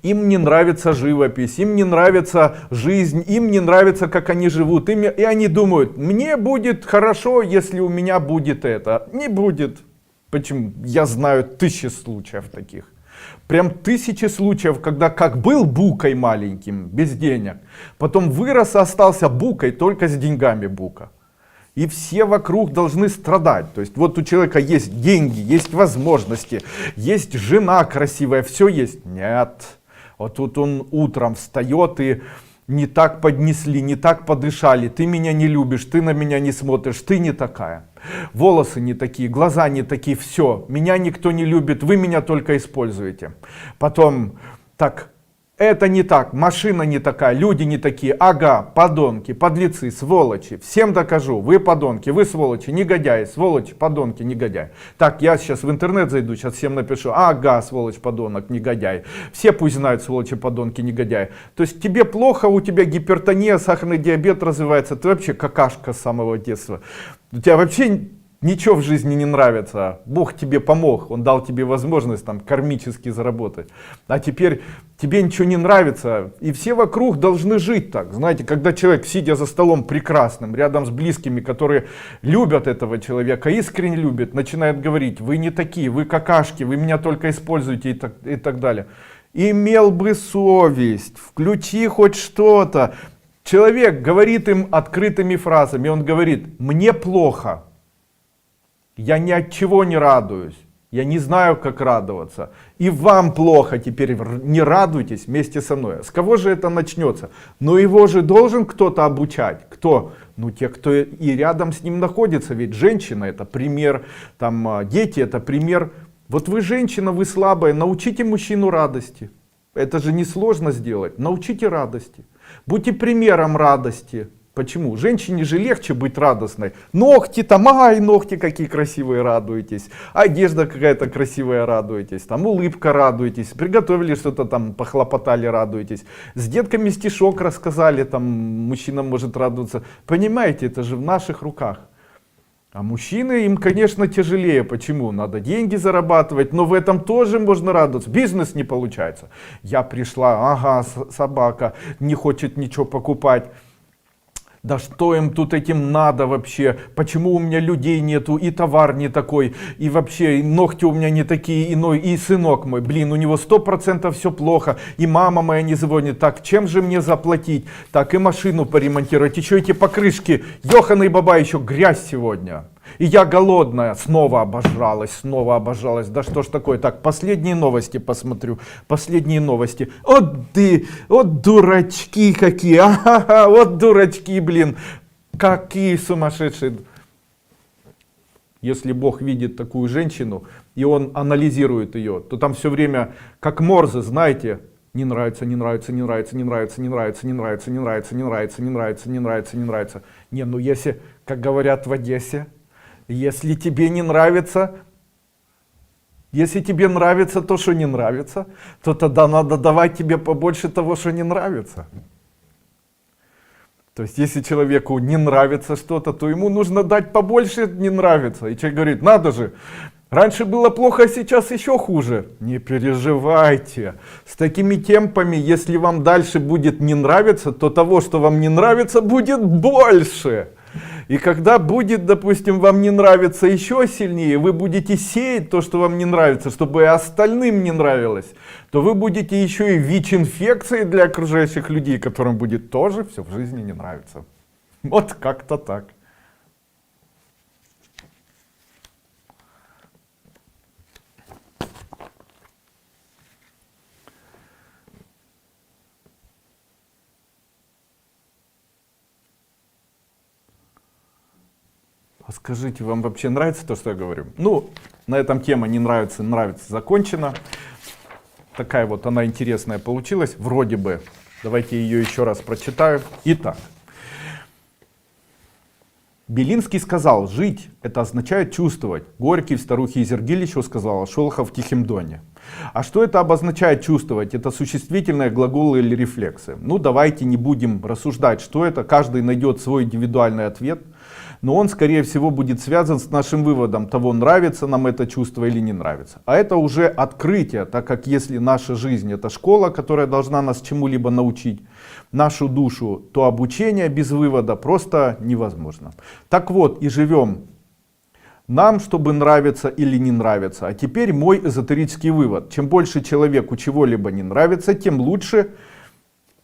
им не нравится живопись, им не нравится жизнь, им не нравится, как они живут, и они думают, мне будет хорошо, если у меня будет это. Не будет. Почему? Я знаю тысячи случаев таких. Прям тысячи случаев, когда как был букой маленьким, без денег, потом вырос и остался букой, только с деньгами бука. И все вокруг должны страдать. То есть вот у человека есть деньги, есть возможности, есть жена красивая, все есть. Нет. Вот тут он утром встает и не так поднесли, не так подышали. Ты меня не любишь, ты на меня не смотришь, ты не такая. Волосы не такие, глаза не такие, все. Меня никто не любит, вы меня только используете. Потом, так, это не так, машина не такая, люди не такие, ага, подонки, подлецы, сволочи, всем докажу, вы подонки, вы сволочи, негодяи, сволочи, подонки, негодяи. Так, я сейчас в интернет зайду, сейчас всем напишу, ага, сволочь, подонок, негодяй. Все пусть знают, сволочи, подонки, негодяи. То есть тебе плохо, у тебя гипертония, сахарный диабет развивается, ты вообще какашка с самого детства. У тебя вообще ничего в жизни не нравится, Бог тебе помог, Он дал тебе возможность там кармически заработать. А теперь тебе ничего не нравится, и все вокруг должны жить так. Знаете, когда человек, сидя за столом прекрасным, рядом с близкими, которые любят этого человека, искренне любят, начинает говорить, вы не такие, вы какашки, вы меня только используете и так далее. Имел бы совесть, включи хоть что-то. Человек говорит им открытыми фразами, он говорит, мне плохо. Я ни от чего не радуюсь, я не знаю, как радоваться. И вам плохо, теперь не радуйтесь вместе со мной. С кого же это начнется? Но его же должен кто-то обучать. Кто? Ну те, кто и рядом с ним находится. Ведь женщина это пример, там, дети это пример. Вот вы женщина, вы слабая, научите мужчину радости. Это же несложно сделать. Научите радости. Будьте примером радости. Почему? Женщине же легче быть радостной. Ногти там, ай, ногти какие красивые, радуетесь. Одежда какая-то красивая, радуетесь. Там улыбка, радуетесь. Приготовили что-то там, похлопотали, радуетесь. С детками стишок рассказали, там мужчина может радоваться. Понимаете, это же в наших руках. А мужчины, им, конечно, тяжелее. Почему? Надо деньги зарабатывать, но в этом тоже можно радоваться. Бизнес не получается. Я пришла, ага, собака не хочет ничего покупать. Да что им тут этим надо вообще? Почему у меня людей нету, и товар не такой, и вообще и ногти у меня не такие, и сынок мой, блин, у него 100% все плохо, и мама моя не звонит, так чем же мне заплатить? Так и машину поремонтировать, еще эти покрышки, ёханый баба, еще грязь сегодня. И я голодная, снова обожралась, да что ж такое, так, последние новости посмотрю, последние новости, вот дурачки какие, ага, вот дурачки, блин, какие сумасшедшие. Если Бог видит такую женщину, и Он анализирует ее, то там все время, как Морзе, знаете, не нравится, не нравится, не нравится, не нравится, не нравится, не нравится, не нравится, не нравится, не нравится, не нравится, не нравится. Не, ну если, как говорят в Одессе, если тебе не нравится, если тебе нравится то, что не нравится, то тогда надо давать тебе побольше того, что не нравится. То есть, если человеку не нравится что-то, то ему нужно дать побольше не нравится. И человек говорит, надо же, раньше было плохо, а сейчас еще хуже. Не переживайте. С такими темпами, если вам дальше будет не нравиться, то того, что вам не нравится, будет больше. И когда будет, допустим, вам не нравится еще сильнее, вы будете сеять то, что вам не нравится, чтобы и остальным не нравилось, то вы будете еще и ВИЧ-инфекцией для окружающих людей, которым будет тоже все в жизни не нравиться. Вот как-то так. А скажите, вам вообще нравится то, что я говорю? Ну, на этом тема не нравится, нравится закончена. Такая вот она интересная получилась, вроде бы. Давайте ее еще раз прочитаю. Итак. Белинский сказал, жить это означает чувствовать. Горький в Старухе Изергилищу сказал, Шолохов в Тихом Доне. А что это обозначает чувствовать? Это существительные глаголы или рефлексы. Ну давайте не будем рассуждать, что это. Каждый найдет свой индивидуальный ответ. Но он, скорее всего, будет связан с нашим выводом того, нравится нам это чувство или не нравится. А это уже открытие, так как если наша жизнь это школа, которая должна нас чему-либо научить, нашу душу, то обучение без вывода просто невозможно. Так вот, и живем нам, чтобы нравится или не нравится. А теперь мой эзотерический вывод. Чем больше человеку чего-либо не нравится, тем лучше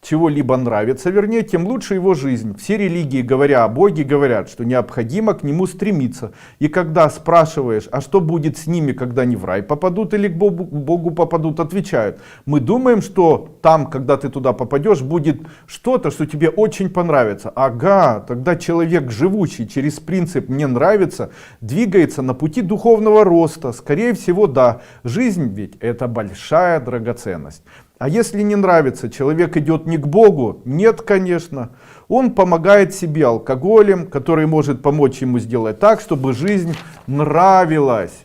чего-либо нравится, вернее, тем лучше его жизнь. Все религии, говоря о Боге, говорят, что необходимо к нему стремиться. И когда спрашиваешь, а что будет с ними, когда они в рай попадут или к Богу попадут, отвечают, мы думаем, что там, когда ты туда попадешь, будет что-то, что тебе очень понравится. Ага, тогда человек, живущий через принцип «мне нравится», двигается на пути духовного роста. Скорее всего, да, жизнь ведь это большая драгоценность. А если не нравится, человек идет не к Богу? Нет, конечно. Он помогает себе алкоголем, который может помочь ему сделать так, чтобы жизнь нравилась.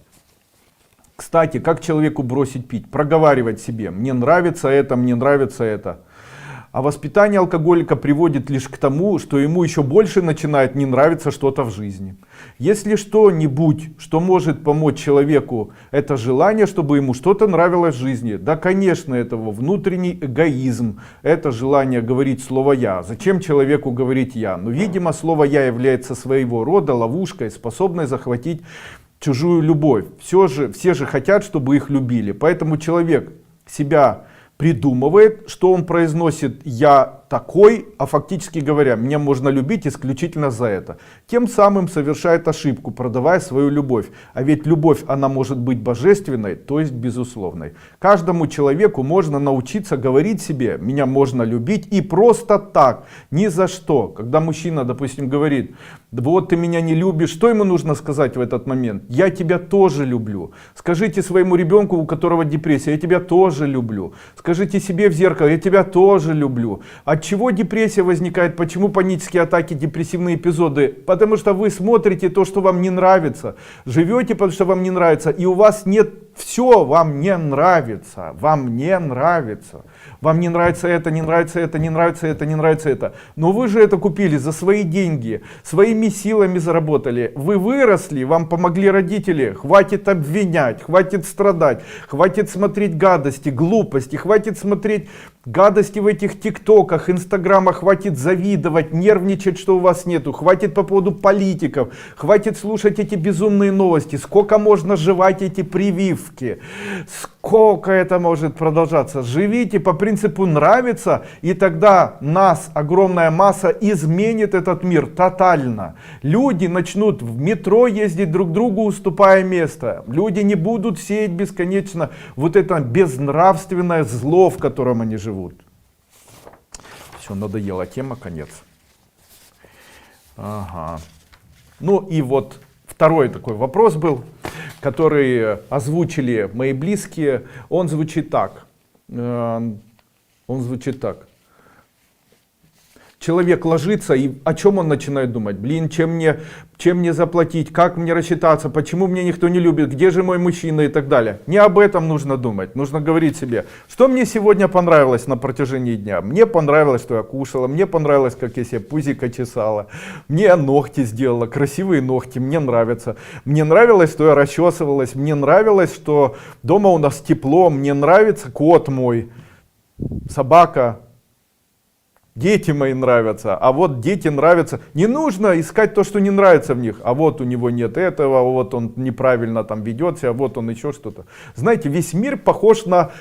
Кстати, как человеку бросить пить? Проговаривать себе, мне нравится это, мне нравится это. А воспитание алкоголика приводит лишь к тому, что ему еще больше начинает не нравиться что-то в жизни. Если что-нибудь, что может помочь человеку, это желание, чтобы ему что-то нравилось в жизни. Да, конечно, это внутренний эгоизм, это желание говорить слово «я». Зачем человеку говорить «я»? Но, видимо, слово «я» является своего рода ловушкой, способной захватить чужую любовь. Все же хотят, чтобы их любили. Поэтому человек себя придумывает, что он произносит «я такой», а фактически говоря, меня можно любить исключительно за это. Тем самым совершает ошибку, продавая свою любовь. А ведь любовь, она может быть божественной, то есть безусловной. Каждому человеку можно научиться говорить себе «меня можно любить» и просто так, ни за что. Когда мужчина, допустим, говорит «вот ты меня не любишь», что ему нужно сказать в этот момент? «Я тебя тоже люблю». Скажите своему ребенку, у которого депрессия, «я тебя тоже люблю». Скажите себе в зеркало, «я тебя тоже люблю». От чего депрессия возникает? Почему панические атаки, депрессивные эпизоды? Потому что вы смотрите то, что вам не нравится. Живете, потому что вам не нравится. И у вас нет все, вам не нравится. Вам не нравится. Вам не нравится это, не нравится это, не нравится это, не нравится это. Но вы же это купили за свои деньги. Своими силами заработали. Вы выросли, вам помогли родители. Хватит обвинять, хватит страдать. Хватит смотреть гадости, глупости. Хватит смотреть гадости в этих тиктоках, инстаграмах. Хватит завидовать, нервничать, что у вас нету. Хватит по поводу политиков. Хватит слушать эти безумные новости. Сколько можно жевать эти прививки. Сколько это может продолжаться. Живите по принципу нравится, и тогда нас, огромная масса, изменит этот мир тотально. Люди начнут в метро ездить друг другу, уступая место. Люди не будут сеять бесконечно вот это безнравственное зло, в котором они живут. Все, надоела тема, конец. Ага. Ну и вот второй такой вопрос был, который озвучили мои близкие. Он звучит так. Человек ложится, и о чем он начинает думать? Блин, чем мне заплатить, как мне рассчитаться, почему мне никто не любит, где же мой мужчина и так далее. Не об этом нужно думать, нужно говорить себе, что мне сегодня понравилось на протяжении дня. Мне понравилось, что я кушала, мне понравилось, как я себе пузико чесала, мне ногти сделала, красивые ногти, мне нравится. Мне нравилось, что я расчесывалась, мне нравилось, что дома у нас тепло, мне нравится кот мой, собака. Дети мои нравятся, а вот дети нравятся. Не нужно искать то, что не нравится в них. А вот у него нет этого, вот он неправильно там ведет себя, вот он еще что-то. Знаете, весь мир похож на...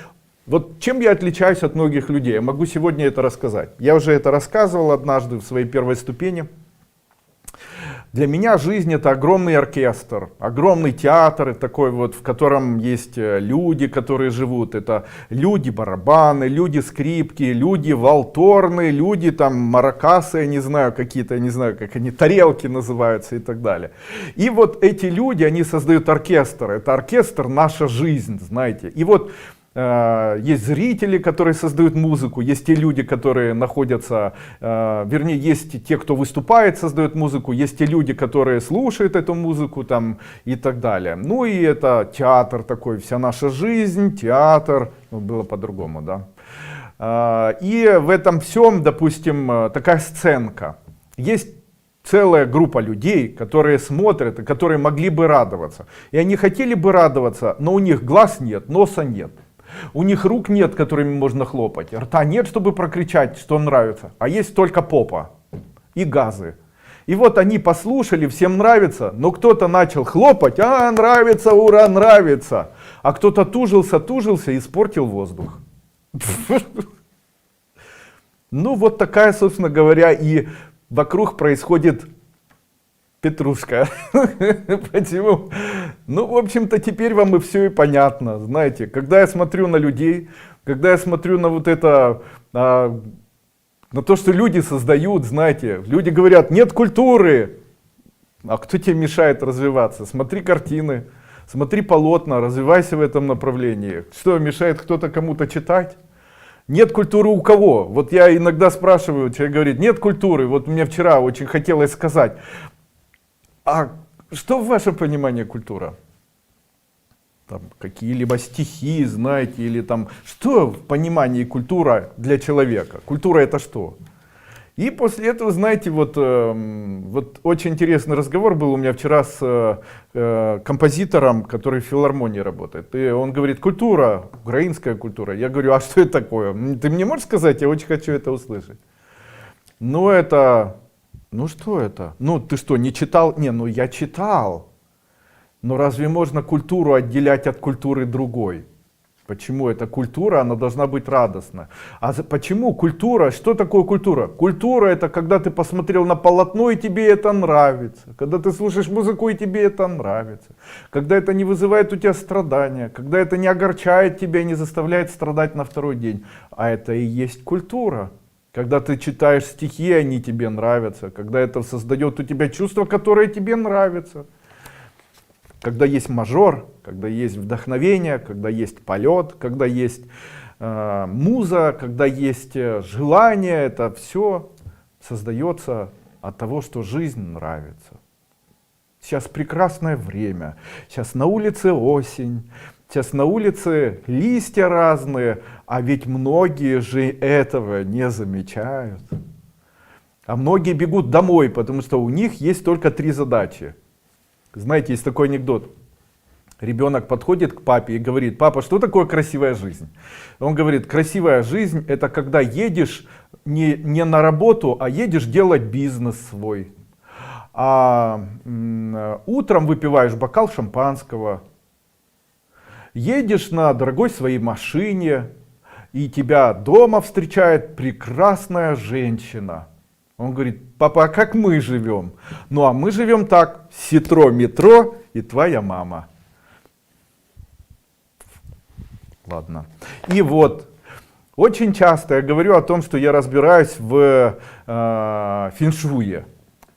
Вот чем я отличаюсь от многих людей? Я могу сегодня это рассказать. Я уже это рассказывал однажды в своей первой ступени. Для меня жизнь — это огромный оркестр, огромный театр, такой вот, в котором есть люди, которые живут. Это люди-барабаны, люди-скрипки, люди-валторны, люди там маракасы, я не знаю, какие-то, я не знаю, как они, тарелки называются и так далее. И вот эти люди, они создают оркестр. Это оркестр — наша жизнь, знаете. И вот есть зрители, которые создают музыку, есть те люди, которые находятся, вернее, есть те, кто выступает, создает музыку, есть те люди, которые слушают эту музыку там, и так далее. Ну и это театр такой, вся наша жизнь, театр, ну, было по-другому, да. И в этом всем, допустим, такая сценка. Есть целая группа людей, которые смотрят и которые могли бы радоваться. И они хотели бы радоваться, но у них глаз нет, носа нет. У них рук нет, которыми можно хлопать, рта нет, чтобы прокричать, что нравится, а есть только попа и газы. И вот они послушали, всем нравится, но кто-то начал хлопать, а нравится, ура, нравится. А кто-то тужился и испортил воздух. Ну вот такая, собственно говоря, и вокруг происходит петрушка. Почему? Ну, в общем-то, теперь вам и все и понятно. Знаете, когда я смотрю на людей, когда я смотрю на вот это, на то, что люди создают, знаете, люди говорят, нет культуры. А кто тебе мешает развиваться? Смотри картины, смотри полотна, развивайся в этом направлении. Что, мешает кто-то кому-то читать? Нет культуры у кого? Вот я иногда спрашиваю, человек говорит, нет культуры. Вот мне вчера очень хотелось сказать, а что в вашем понимании культура? Там какие-либо стихи, знаете, или там, что в понимании культура для человека? Культура — это что? И после этого, знаете, вот очень интересный разговор был у меня вчера с композитором, который в филармонии работает. И он говорит, культура, украинская культура. Я говорю, а что это такое? Ты мне можешь сказать? Я очень хочу это услышать. Ну это... Ну что это? Ну ты что, не читал? Не, ну я читал. Но разве можно культуру отделять от культуры другой? Почему эта культура, она должна быть радостна? А почему культура? Что такое культура? Культура — это когда ты посмотрел на полотно и тебе это нравится. Когда ты слушаешь музыку и тебе это нравится. Когда это не вызывает у тебя страдания. Когда это не огорчает тебя и не заставляет страдать на второй день. А это и есть культура. Когда ты читаешь стихи, они тебе нравятся. Когда это создает у тебя чувство, которое тебе нравится. Когда есть мажор, когда есть вдохновение, когда есть полет, когда есть муза, когда есть желание, это все создается от того, что жизнь нравится. Сейчас прекрасное время, сейчас на улице осень, сейчас на улице листья разные, а ведь многие же этого не замечают. А многие бегут домой, потому что у них есть только 3 задачи. Знаете, есть такой анекдот. Ребенок подходит к папе и говорит, папа, что такое красивая жизнь? Он говорит, красивая жизнь — это когда едешь не на работу, а едешь делать бизнес свой. А утром выпиваешь бокал шампанского, едешь на дорогой своей машине, и тебя дома встречает прекрасная женщина. Он говорит, папа, а как мы живем? Ну а мы живем так, ситро, метро и твоя мама. Ладно. И вот, очень часто я говорю о том, что я разбираюсь в фэншуе.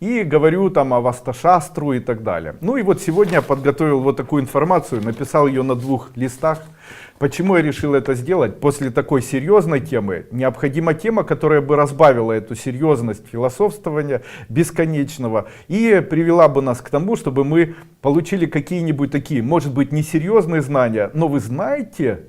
И говорю там о васташастру и так далее. Ну и вот сегодня я подготовил вот такую информацию, написал ее на 2 листах. Почему я решил это сделать? После такой серьезной темы необходима тема, которая бы разбавила эту серьезность философствования бесконечного и привела бы нас к тому, чтобы мы получили какие-нибудь такие, может быть, несерьезные знания, но вы знаете,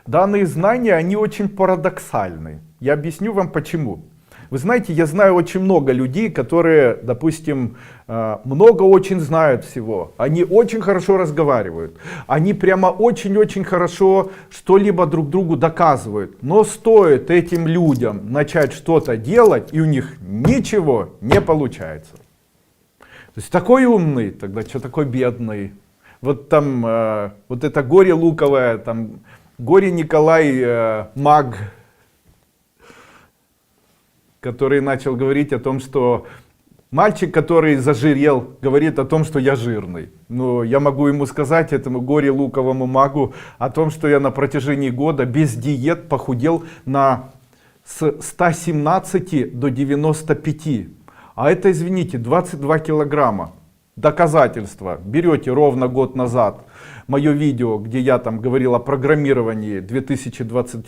данные знания, они очень парадоксальны. Я объясню вам почему. Вы знаете, я знаю очень много людей, которые, допустим, много очень знают всего. Они очень хорошо разговаривают. Они прямо очень-очень хорошо что-либо друг другу доказывают. Но стоит этим людям начать что-то делать, и у них ничего не получается. То есть такой умный, тогда что такой бедный? Вот там, вот это горе луковое, там, горе Николай Маг, который начал говорить о том, что мальчик, который зажирел, говорит о том, что я жирный. Но я могу ему сказать, этому горе луковому магу, о том, что я на протяжении года без диет похудел с 117 до 95. А это, извините, 22 килограмма. Доказательство. Берете ровно год назад мое видео, где я там говорил о программировании 2020,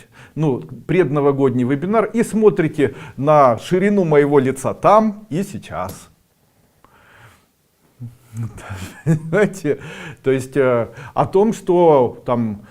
предновогодний вебинар, и смотрите на ширину моего лица там и сейчас. Знаете, то есть о том, что там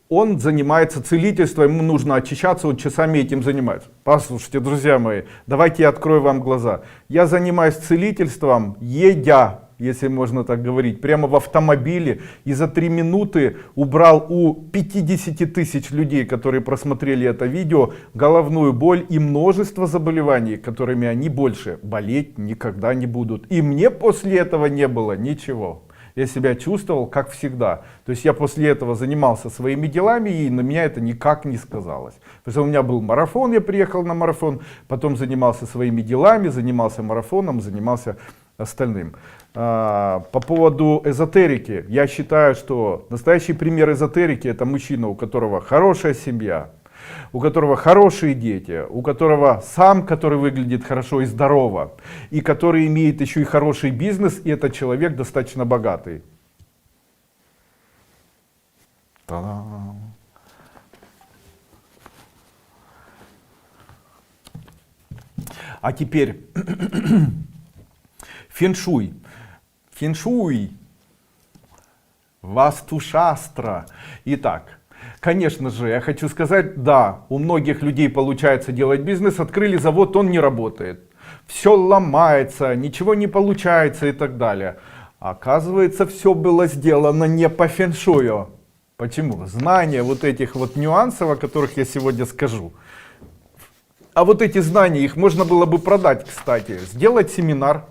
он занимается целительством, ему нужно очищаться, он часами этим занимается. Послушайте, друзья мои, давайте я открою вам глаза. Я занимаюсь целительством, едя, если можно так говорить, прямо в автомобиле, и за 3 минуты убрал у 50 тысяч людей, которые просмотрели это видео, головную боль и множество заболеваний, которыми они больше болеть никогда не будут. И мне после этого не было ничего. Я себя чувствовал как всегда. То есть я после этого занимался своими делами, и на меня это никак не сказалось. Потому что у меня был марафон, я приехал на марафон, потом занимался своими делами, занимался марафоном, занимался остальным. По поводу эзотерики, я считаю, что настоящий пример эзотерики — это мужчина, у которого хорошая семья, у которого хорошие дети, у которого который выглядит хорошо и здорово, и который имеет еще и хороший бизнес, и этот человек достаточно богатый. Та-дам. А теперь фэншуй. Фэншуй. Васту-шастра. Итак. Конечно же, я хочу сказать, да, у многих людей получается делать бизнес, открыли завод, он не работает. Все ломается, ничего не получается и так далее. Оказывается, все было сделано не по фэншую. Почему? Знание вот этих вот нюансов, о которых я сегодня скажу. А вот эти знания, их можно было бы продать, кстати. Сделать семинар.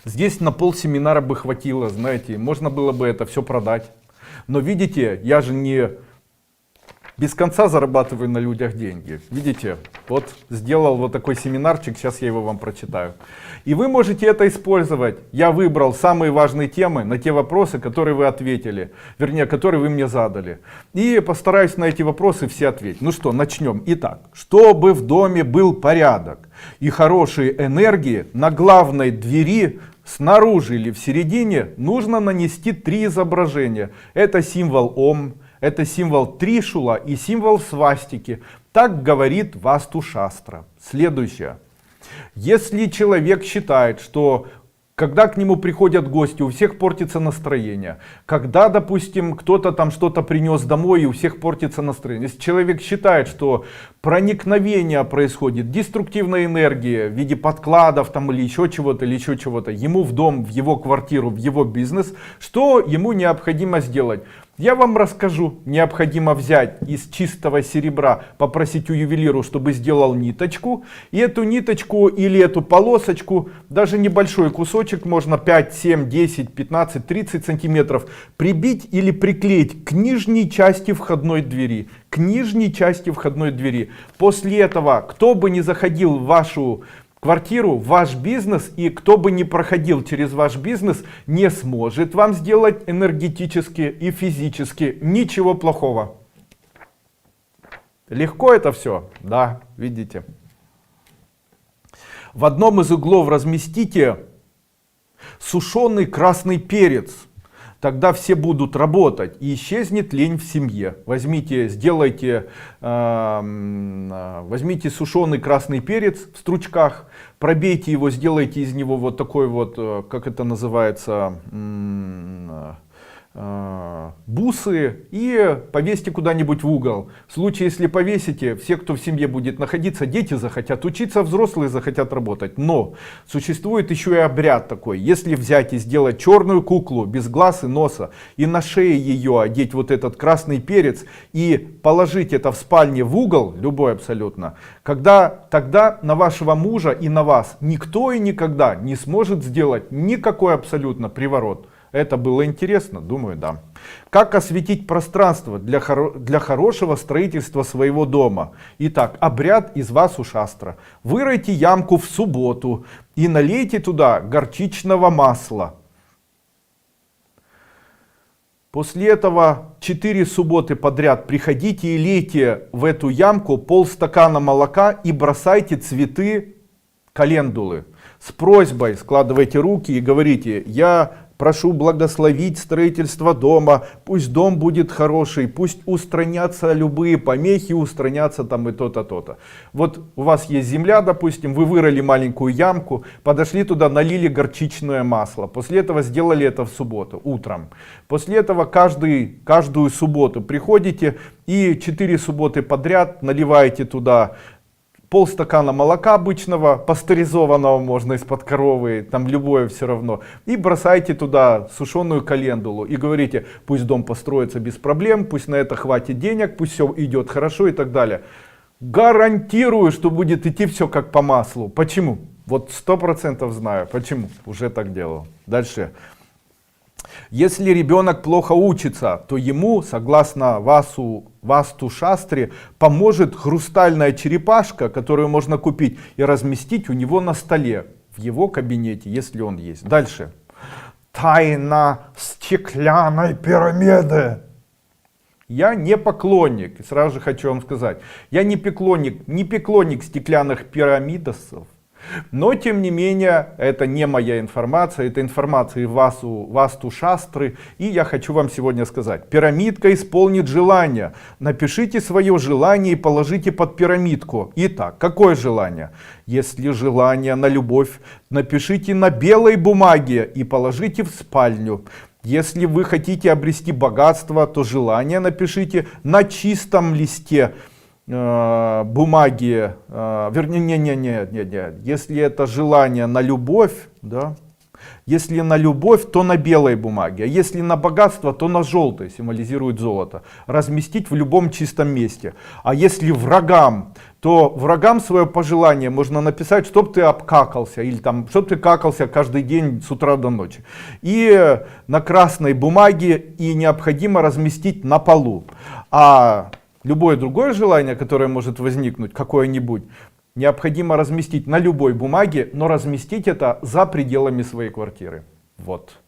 Здесь на полсеминара бы хватило, знаете, можно было бы это все продать. Но видите, я же не без конца зарабатываю на людях деньги. Видите, вот сделал вот такой семинарчик, сейчас я его вам прочитаю. И вы можете это использовать. Я выбрал самые важные темы на те вопросы, которые вы ответили. Вернее, которые вы мне задали. И постараюсь на эти вопросы все ответить. Ну что, начнем. Итак, чтобы в доме был порядок и хорошие энергии, на главной двери снаружи или в середине нужно нанести 3 изображения. Это символ Ом, это символ Тришула и символ свастики. Так говорит Васту-шастра. Следующее. Если человек считает, что когда к нему приходят гости, у всех портится настроение. Когда, допустим, кто-то там что-то принес домой, и у всех портится настроение. Если человек считает, что проникновение происходит, деструктивная энергия в виде подкладов там, или еще чего-то, ему в дом, в его квартиру, в его бизнес, что ему необходимо сделать? Я вам расскажу. Необходимо взять из чистого серебра, попросить у ювелира, чтобы сделал ниточку. И эту ниточку или эту полосочку, даже небольшой кусочек, можно 5, 7, 10, 15, 30 сантиметров, прибить или приклеить к нижней части входной двери. К нижней части входной двери. После этого, кто бы ни заходил в вашу квартиру, ваш бизнес, и кто бы ни проходил через ваш бизнес, не сможет вам сделать энергетически и физически ничего плохого. Легко это все? Да, видите. В одном из углов разместите сушеный красный перец. Тогда все будут работать и исчезнет лень в семье. Возьмите сушеный красный перец в стручках, пробейте его, сделайте из него вот такой вот, как это называется, бусы и повесьте куда-нибудь в угол. В случае, если повесите, все, кто в семье будет находиться, дети захотят учиться, взрослые захотят работать. Но существует еще и обряд такой. Если взять и сделать черную куклу без глаз и носа, и на шее ее одеть вот этот красный перец, и положить это в спальне в угол, любой абсолютно, тогда на вашего мужа и на вас никто и никогда не сможет сделать никакой абсолютно приворот. Это было интересно? Думаю, да. Как осветить пространство для хорошего строительства своего дома? Итак, обряд из Васу-шастра. Выройте ямку в субботу и налейте туда горчичного масла. После этого 4 субботы подряд приходите и лейте в эту ямку полстакана молока и бросайте цветы календулы. С просьбой складывайте руки и говорите: я прошу благословить строительство дома, пусть дом будет хороший, пусть устранятся любые помехи, устранятся там и то-то, то-то. Вот у вас есть земля, допустим, вы вырыли маленькую ямку, подошли туда, налили горчичное масло. После этого сделали это в субботу, утром. После этого каждую субботу приходите и 4 субботы подряд наливаете туда полстакана молока обычного, пастеризованного, можно из-под коровы, там любое все равно, и бросайте туда сушеную календулу и говорите: пусть дом построится без проблем, пусть на это хватит денег, пусть все идет хорошо и так далее. Гарантирую, что будет идти все как по маслу. Почему? Вот 100% знаю, почему, уже так делал. Дальше. Если ребенок плохо учится, то ему, согласно Васту-шастре, поможет хрустальная черепашка, которую можно купить и разместить у него на столе, в его кабинете, если он есть. Дальше. Тайна стеклянной пирамиды. Я не поклонник, сразу же хочу вам сказать, я не поклонник стеклянных пирамидосов. Но, тем не менее, это не моя информация, это информация Васту-шастры. И я хочу вам сегодня сказать: пирамидка исполнит желание. Напишите свое желание и положите под пирамидку. Итак, какое желание? Если желание на любовь, напишите на белой бумаге и положите в спальню. Если вы хотите обрести богатство, то желание напишите на чистом листе бумаги, вернее, если это желание на любовь, да, если на любовь, то на белой бумаге, а если на богатство, то на желтой, символизирует золото, разместить в любом чистом месте. А если врагам, то врагам свое пожелание можно написать: чтоб ты обкакался, или там, чтоб ты какался каждый день с утра до ночи. И на красной бумаге, и необходимо разместить на полу. А любое другое желание, которое может возникнуть, какое-нибудь, необходимо разместить на любой бумаге, но разместить это за пределами своей квартиры. Вот.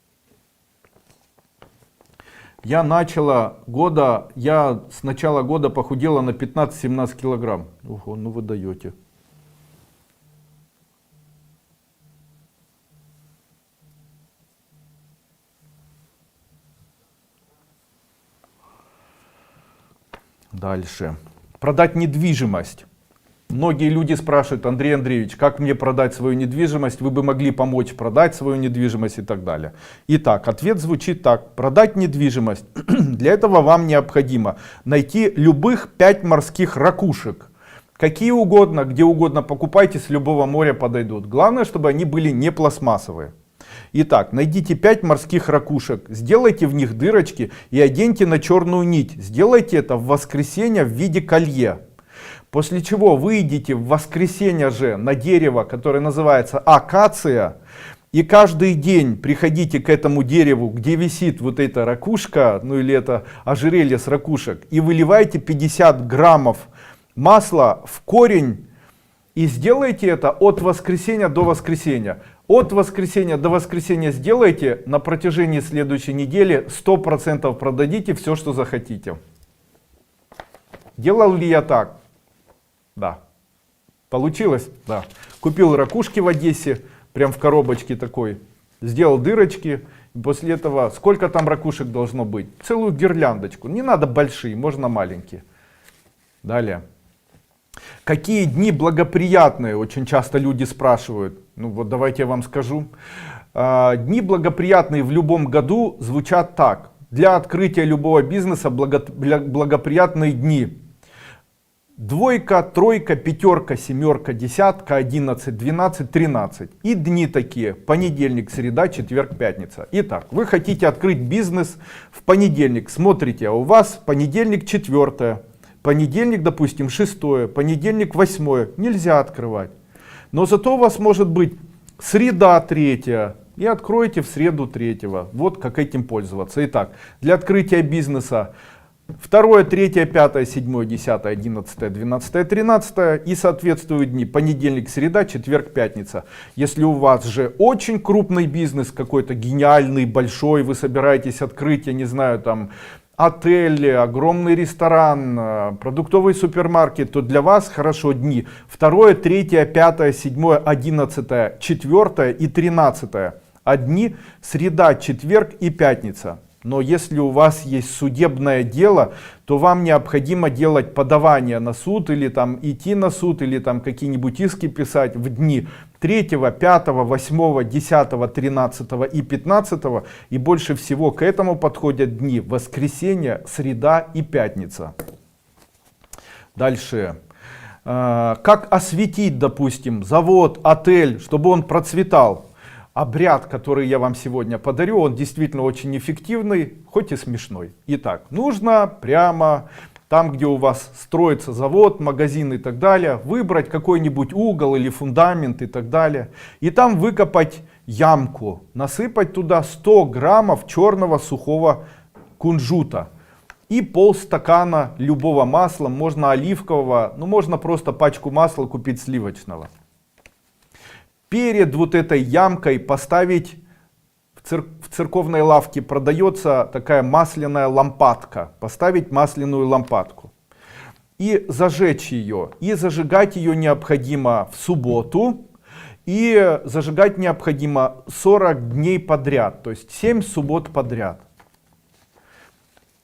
Я с начала года похудела на 15-17 килограмм. Ого, ну вы даете. Дальше. Продать недвижимость. Многие люди спрашивают: Андрей Андреевич, как мне продать свою недвижимость? Вы бы могли помочь продать свою недвижимость и так далее. Итак, ответ звучит так. Продать недвижимость. Для этого вам необходимо найти любых 5 морских ракушек. Какие угодно, где угодно покупайте, с любого моря подойдут. Главное, чтобы они были не пластмассовые. Итак, найдите 5 морских ракушек, сделайте в них дырочки и оденьте на черную нить. Сделайте это в воскресенье в виде колье. После чего выйдите в воскресенье же на дерево, которое называется акация, и каждый день приходите к этому дереву, где висит вот эта ракушка, ну или это ожерелье с ракушек, и выливайте 50 граммов масла в корень. И сделайте это от воскресенья до воскресенья. От воскресенья до воскресенья сделайте, на протяжении следующей недели 100% продадите все, что захотите. Делал ли я так? Да. Получилось? Да. Купил ракушки в Одессе, прям в коробочке такой, сделал дырочки. После этого сколько там ракушек должно быть? Целую гирляндочку. Не надо большие, можно маленькие. Далее. Какие дни благоприятные? Очень часто люди спрашивают. Ну вот давайте я вам скажу. Дни благоприятные в любом году звучат так. Для открытия любого бизнеса благоприятные дни. Двойка, тройка, пятерка, семерка, десятка, 11, 12, 13. И дни такие: понедельник, среда, четверг, пятница. Итак, вы хотите открыть бизнес в понедельник. Смотрите, а у вас понедельник 4, понедельник, допустим, 6, понедельник 8. Нельзя открывать. Но зато у вас может быть среда 3. И откройте в среду 3. Вот как этим пользоваться. Итак, для открытия бизнеса 2, 3, 5, 7, 10, 11, 12, 13 и соответствуют дни: понедельник, среда, четверг, пятница. Если у вас же очень крупный бизнес, какой-то гениальный, большой, вы собираетесь открыть, я не знаю, там отель, огромный ресторан, продуктовый супермаркет, то для вас хорошо дни 2, 3, 5, 7, 11, 4 и 13. А дни среда, четверг и пятница. Но если у вас есть судебное дело, то вам необходимо делать подавание на суд, или там идти на суд, или там какие-нибудь иски писать в дни 3, 5, 8, 10, 13 и 15. И больше всего к этому подходят дни воскресенье, среда и пятница. Дальше. Как осветить, допустим, завод, отель, чтобы он процветал? Обряд, который я вам сегодня подарю, он действительно очень эффективный, хоть и смешной. Итак, нужно прямо там, где у вас строится завод, магазин и так далее, выбрать какой-нибудь угол или фундамент и так далее. И там выкопать ямку, насыпать туда 100 граммов черного сухого кунжута. И полстакана любого масла, можно оливкового, ну можно просто пачку масла купить сливочного. Перед вот этой ямкой поставить, в церковной лавке продается такая масляная лампадка, поставить масляную лампадку и зажечь ее. И зажигать ее необходимо в субботу, и зажигать необходимо 40 дней подряд, то есть 7 суббот подряд.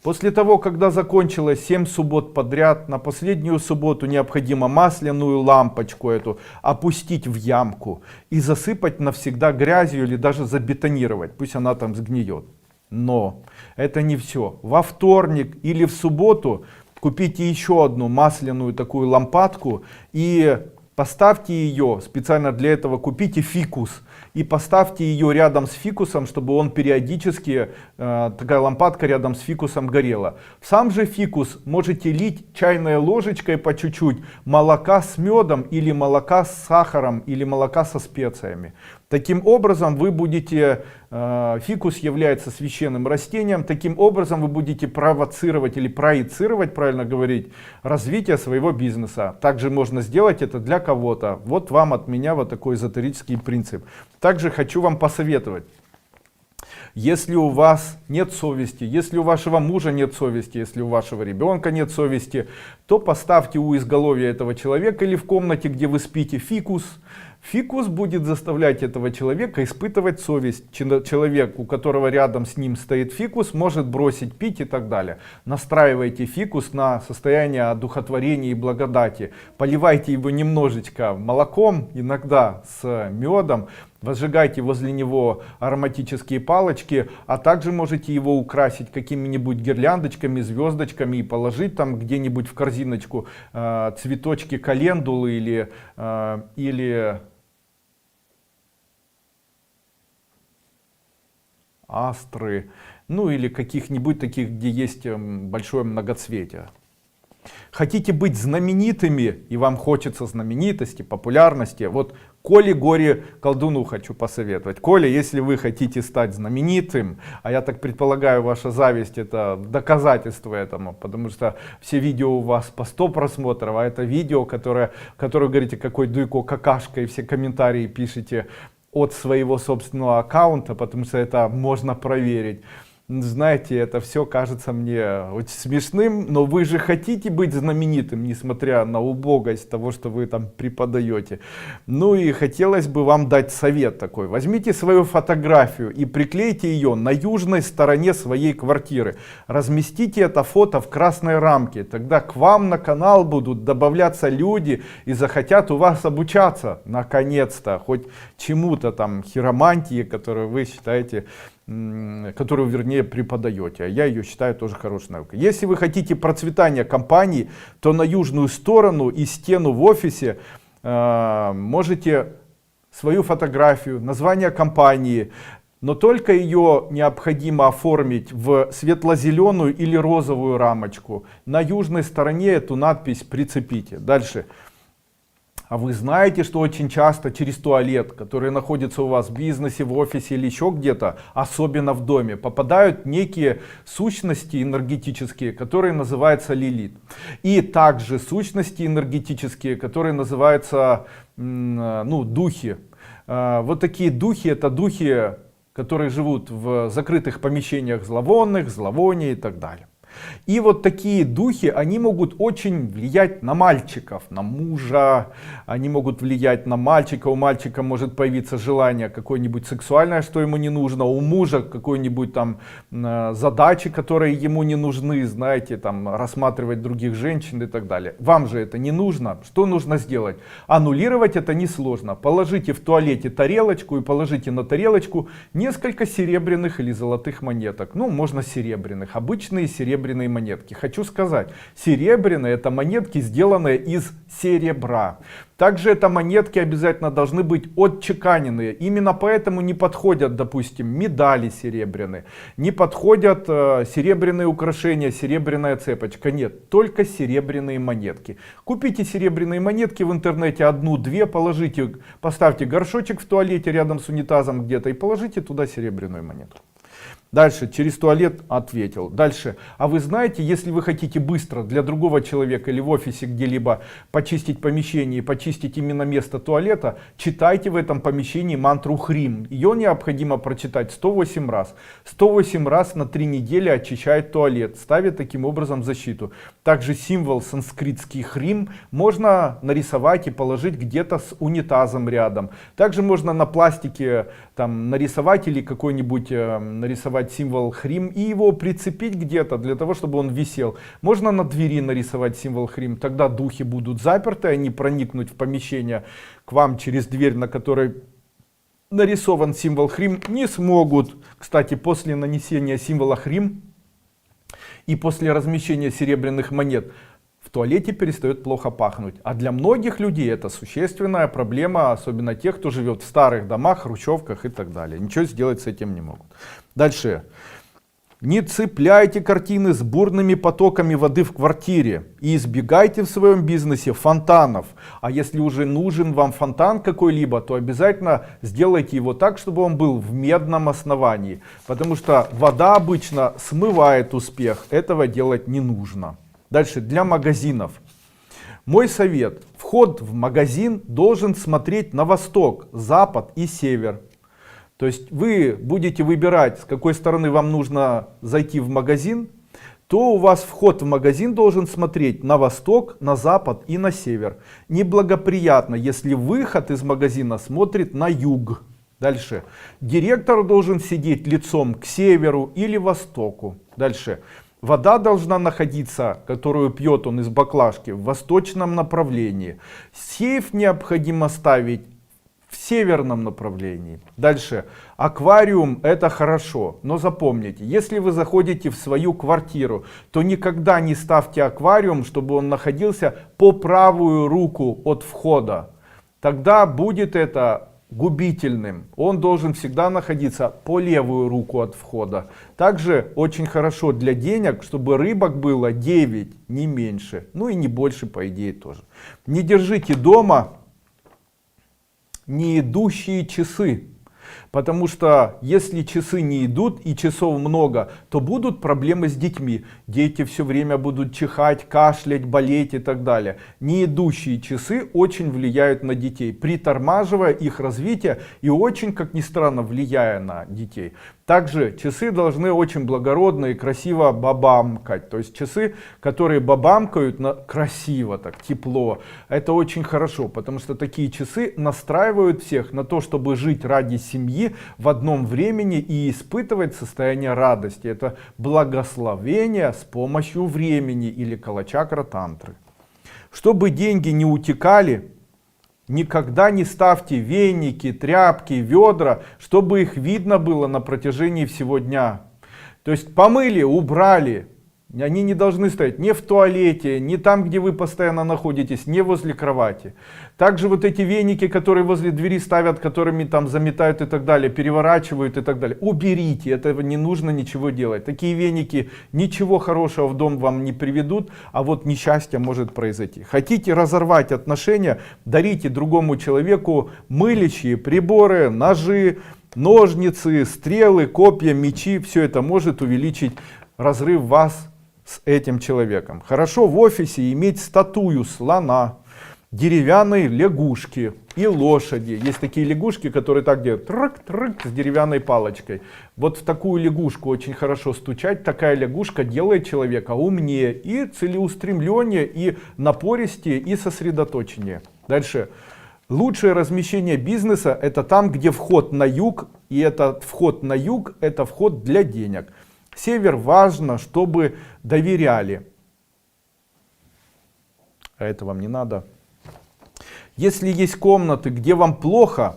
После того, когда закончилось 7 суббот подряд, на последнюю субботу необходимо масляную лампочку эту опустить в ямку и засыпать навсегда грязью или даже забетонировать, пусть она там сгниет. Но это не все. Во вторник или в субботу купите еще одну масляную такую лампадку и поставьте ее, специально для этого купите фикус. И поставьте ее рядом с фикусом, чтобы он периодически, такая лампадка рядом с фикусом горела. В сам же фикус можете лить чайной ложечкой по чуть-чуть молока с медом, или молока с сахаром, или молока со специями. Таким образом вы будете, фикус является священным растением, таким образом вы будете провоцировать или проецировать, правильно говорить, развитие своего бизнеса. Также можно сделать это для кого-то. Вот вам от меня вот такой эзотерический принцип. Также хочу вам посоветовать. Если у вас нет совести, если у вашего мужа нет совести, если у вашего ребенка нет совести, то поставьте у изголовья этого человека или в комнате, где вы спите, фикус. Фикус будет заставлять этого человека испытывать совесть. Человек, у которого рядом с ним стоит фикус, может бросить пить и так далее. Настраивайте фикус на состояние одухотворения и благодати. Поливайте его немножечко молоком, иногда с медом. Возжигайте возле него ароматические палочки, а также можете его украсить какими-нибудь гирляндочками, звездочками и положить там где-нибудь в корзиночку цветочки календулы или астры, ну или каких-нибудь таких, где есть большое многоцветие. Хотите быть знаменитыми, и вам хочется знаменитости, популярности, вот Коле Горе колдуну хочу посоветовать. Коля, если вы хотите стать знаменитым, а я так предполагаю, ваша зависть это доказательство этому, потому что все видео у вас по 100 просмотров, а это видео, которое говорите, какой Дуйко какашка, и все комментарии пишите от своего собственного аккаунта, потому что это можно проверить. Знаете, это все кажется мне очень смешным, но вы же хотите быть знаменитым, несмотря на убогость того, что вы там преподаете. Ну и хотелось бы вам дать совет такой. Возьмите свою фотографию и приклейте ее на южной стороне своей квартиры. Разместите это фото в красной рамке. Тогда к вам на канал будут добавляться люди и захотят у вас обучаться. Наконец-то, хоть чему-то там, хиромантии, которую вы считаете которую, вернее, преподаете. А я ее считаю тоже хорошей наукой. Если вы хотите процветания компании, то на южную сторону и стену в офисе можете свою фотографию, название компании, но только ее необходимо оформить в светло-зеленую или розовую рамочку. На южной стороне эту надпись прицепите. Дальше. А вы знаете, что очень часто через туалет, который находится у вас в бизнесе, в офисе или еще где-то, особенно в доме, попадают некие сущности энергетические, которые называются лилит. И также сущности энергетические, которые называются духи. Вот такие духи, это духи, которые живут в закрытых помещениях зловонных, зловоний и так далее. И вот такие духи, они могут очень влиять на мальчиков, на мужа, они могут влиять на мальчика, у мальчика может появиться желание какое-нибудь сексуальное, что ему не нужно, у мужа какой-нибудь там задачи, которые ему не нужны, знаете, там рассматривать других женщин и так далее. Вам же это не нужно, что нужно сделать? Аннулировать это несложно, положите в туалете тарелочку и положите на тарелочку несколько серебряных или золотых монеток, ну можно серебряных, обычные серебряные монетки. Хочу сказать, серебряные это монетки, сделанные из серебра. Также это монетки обязательно должны быть отчеканенные. Именно поэтому не подходят, допустим, медали серебряные, не подходят серебряные украшения, серебряная цепочка. Нет, только серебряные монетки. Купите серебряные монетки в интернете, одну-две, положите, поставьте горшочек в туалете рядом с унитазом где-то и положите туда серебряную монетку. Дальше, через туалет ответил. Дальше, а вы знаете, если вы хотите быстро для другого человека или в офисе где-либо почистить помещение и почистить именно место туалета, читайте в этом помещении мантру Хрим. Ее необходимо прочитать 108 раз. 108 раз на 3 недели очищает туалет, ставит таким образом защиту. Также символ санскритский Хрим можно нарисовать и положить где-то с унитазом рядом. Также можно на пластике там нарисовать или какой-нибудь нарисовать символ Хрим и его прицепить где-то для того, чтобы он висел. Можно на двери нарисовать символ Хрим, тогда духи будут заперты, они проникнуть в помещение к вам через дверь, на которой нарисован символ Хрим, не смогут. Кстати, после нанесения символа Хрим и после размещения серебряных монет в туалете перестает плохо пахнуть. А для многих людей это существенная проблема, особенно тех, кто живет в старых домах, хрущевках и так далее. Ничего сделать с этим не могут. Дальше. Не цепляйте картины с бурными потоками воды в квартире и избегайте в своем бизнесе фонтанов. А если уже нужен вам фонтан какой-либо, то обязательно сделайте его так, чтобы он был в медном основании. Потому что вода обычно смывает успех. Этого делать не нужно. Дальше, для магазинов. Мой совет. Вход в магазин должен смотреть на восток, запад и север. То есть вы будете выбирать, с какой стороны вам нужно зайти в магазин, то у вас вход в магазин должен смотреть на восток, на запад и на север. Неблагоприятно, если выход из магазина смотрит на юг. Дальше. Директор должен сидеть лицом к северу или востоку. Дальше. Вода должна находиться, которую пьет он из баклажки, в восточном направлении. Сейф необходимо ставить в северном направлении. Дальше. Аквариум это хорошо, но запомните, если вы заходите в свою квартиру, то никогда не ставьте аквариум, чтобы он находился по правую руку от входа. Тогда будет это губительным. Он должен всегда находиться по левую руку от входа. Также очень хорошо для денег, чтобы рыбок было 9, не меньше. Ну и не больше, по идее, тоже. Не держите дома не идущие часы. Потому что если часы не идут и часов много, то будут проблемы с детьми. Дети все время будут чихать, кашлять, болеть и так далее. Не идущие часы очень влияют на детей, притормаживая их развитие и очень, как ни странно, влияя на детей. Также часы должны очень благородно и красиво бабамкать. То есть часы, которые бабамкают красиво, так тепло. Это очень хорошо, потому что такие часы настраивают всех на то, чтобы жить ради семьи в одном времени и испытывать состояние радости. Это благословение с помощью времени или калачакра тантры. Чтобы деньги не утекали, Никогда не ставьте веники, тряпки, ведра, чтобы их видно было на протяжении всего дня. То есть помыли, убрали. Они не должны стоять ни в туалете, ни там, где вы постоянно находитесь, не возле кровати. Также вот эти веники, которые возле двери ставят, которыми там заметают и так далее, переворачивают и так далее. Уберите, этого не нужно ничего делать. Такие веники ничего хорошего в дом вам не приведут, а вот несчастье может произойти. Хотите разорвать отношения, дарите другому человеку мылящие приборы, ножи, ножницы, стрелы, копья, мечи. Все это может увеличить разрыв вас с этим человеком. Хорошо в офисе иметь статую слона, деревянной лягушки и лошади. Есть такие лягушки, которые так делают трык-трык с деревянной палочкой. Вот в такую лягушку очень хорошо стучать. Такая лягушка делает человека умнее и целеустремленнее, и напористее, и сосредоточеннее. Дальше. Лучшее размещение бизнеса — это там, где вход на юг, и этот вход на юг — это вход для денег. Север важно, чтобы доверяли. А это вам не надо. Если есть комнаты, где вам плохо,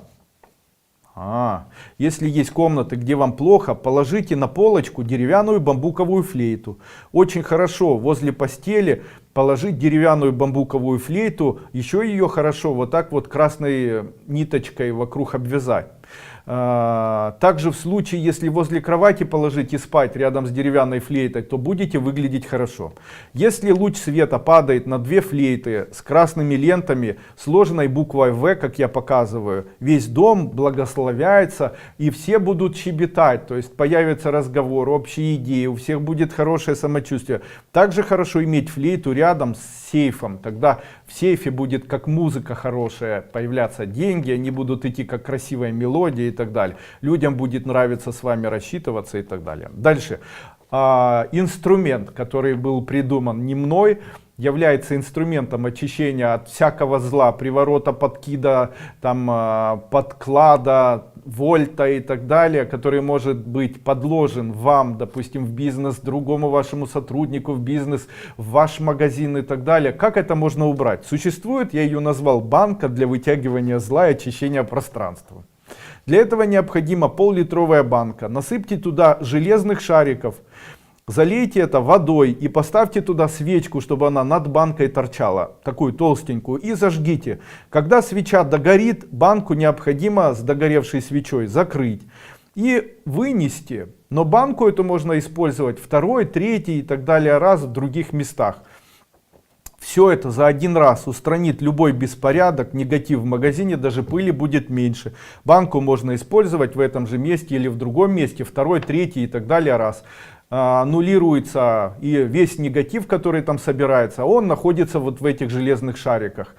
положите на полочку деревянную бамбуковую флейту. Очень хорошо возле постели положить деревянную бамбуковую флейту. Еще ее хорошо вот так вот красной ниточкой вокруг обвязать. Также в случае, если возле кровати положить и спать рядом с деревянной флейтой, то будете выглядеть хорошо. Если луч света падает на две флейты с красными лентами, сложенной буквой В, как я показываю, весь дом благословляется и все будут щебетать, то есть появится разговор, общие идеи, у всех будет хорошее самочувствие. Также хорошо иметь флейту рядом с сейфом, тогда в сейфе будет как музыка хорошая, появляться деньги, они будут идти как красивая мелодия и так далее. Людям будет нравиться с вами рассчитываться и так далее. Дальше. Инструмент, который был придуман не мной, является инструментом очищения от всякого зла, приворота, подкида, там, подклада, вольта и так далее, который может быть подложен вам, допустим, в бизнес, другому вашему сотруднику в бизнес, в ваш магазин и так далее. Как это можно убрать? Существует, я ее назвал, банка для вытягивания зла и очищения пространства. Для этого необходима пол-литровая банка. Насыпьте туда железных шариков, залейте это водой и поставьте туда свечку, чтобы она над банкой торчала, такую толстенькую, и зажгите. Когда свеча догорит, банку необходимо с догоревшей свечой закрыть и вынести. Но банку эту можно использовать второй, третий и так далее раз в других местах. Все это за один раз устранит любой беспорядок, негатив в магазине, даже пыли будет меньше. Банку можно использовать в этом же месте или в другом месте, второй, третий и так далее раз. Аннулируется и весь негатив, который там собирается, он находится вот в этих железных шариках.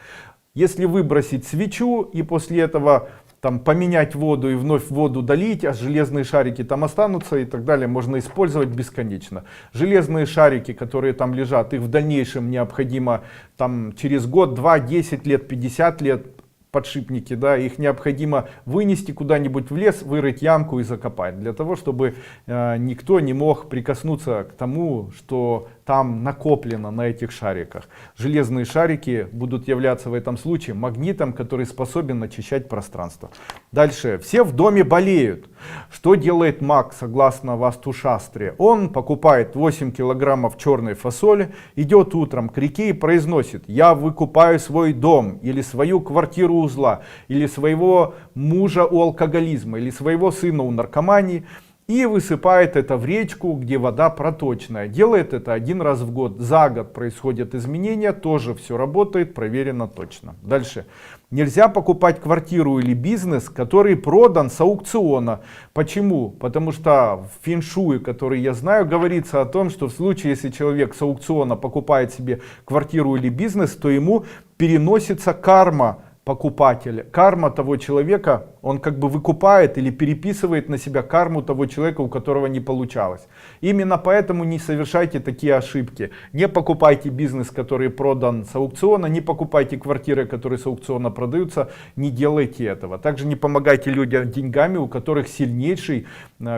Если выбросить свечу и после этого там поменять воду и вновь воду долить, а железные шарики там останутся и так далее, можно использовать бесконечно. Железные шарики, которые там лежат, их в дальнейшем необходимо там через год, 2, 10 лет, 50 лет, подшипники, да, их необходимо вынести куда-нибудь в лес, вырыть ямку и закопать, для того, чтобы никто не мог прикоснуться к тому, что там накоплено на этих шариках. Железные шарики будут являться в этом случае магнитом, который способен очищать пространство. Дальше. Все в доме болеют. Что делает маг, согласно Васту-шастре? Он покупает 8 килограммов черной фасоли, идет утром к реке и произносит: «Я выкупаю свой дом, или свою квартиру у зла, или своего мужа у алкоголизма, или своего сына у наркомании». И высыпает это в речку, где вода проточная. Делает это один раз в год. За год происходят изменения, тоже все работает, проверено точно. Дальше. Нельзя покупать квартиру или бизнес, который продан с аукциона. Почему? Потому что в фэншуе, который я знаю, говорится о том, что в случае, если человек с аукциона покупает себе квартиру или бизнес, то ему переносится карма покупателя, карма того человека, он как бы выкупает или переписывает на себя карму того человека, у которого не получалось. Именно поэтому не совершайте такие ошибки. Не покупайте бизнес, который продан с аукциона, не покупайте квартиры, которые с аукциона продаются, не делайте этого. Также не помогайте людям деньгами, у которых сильнейший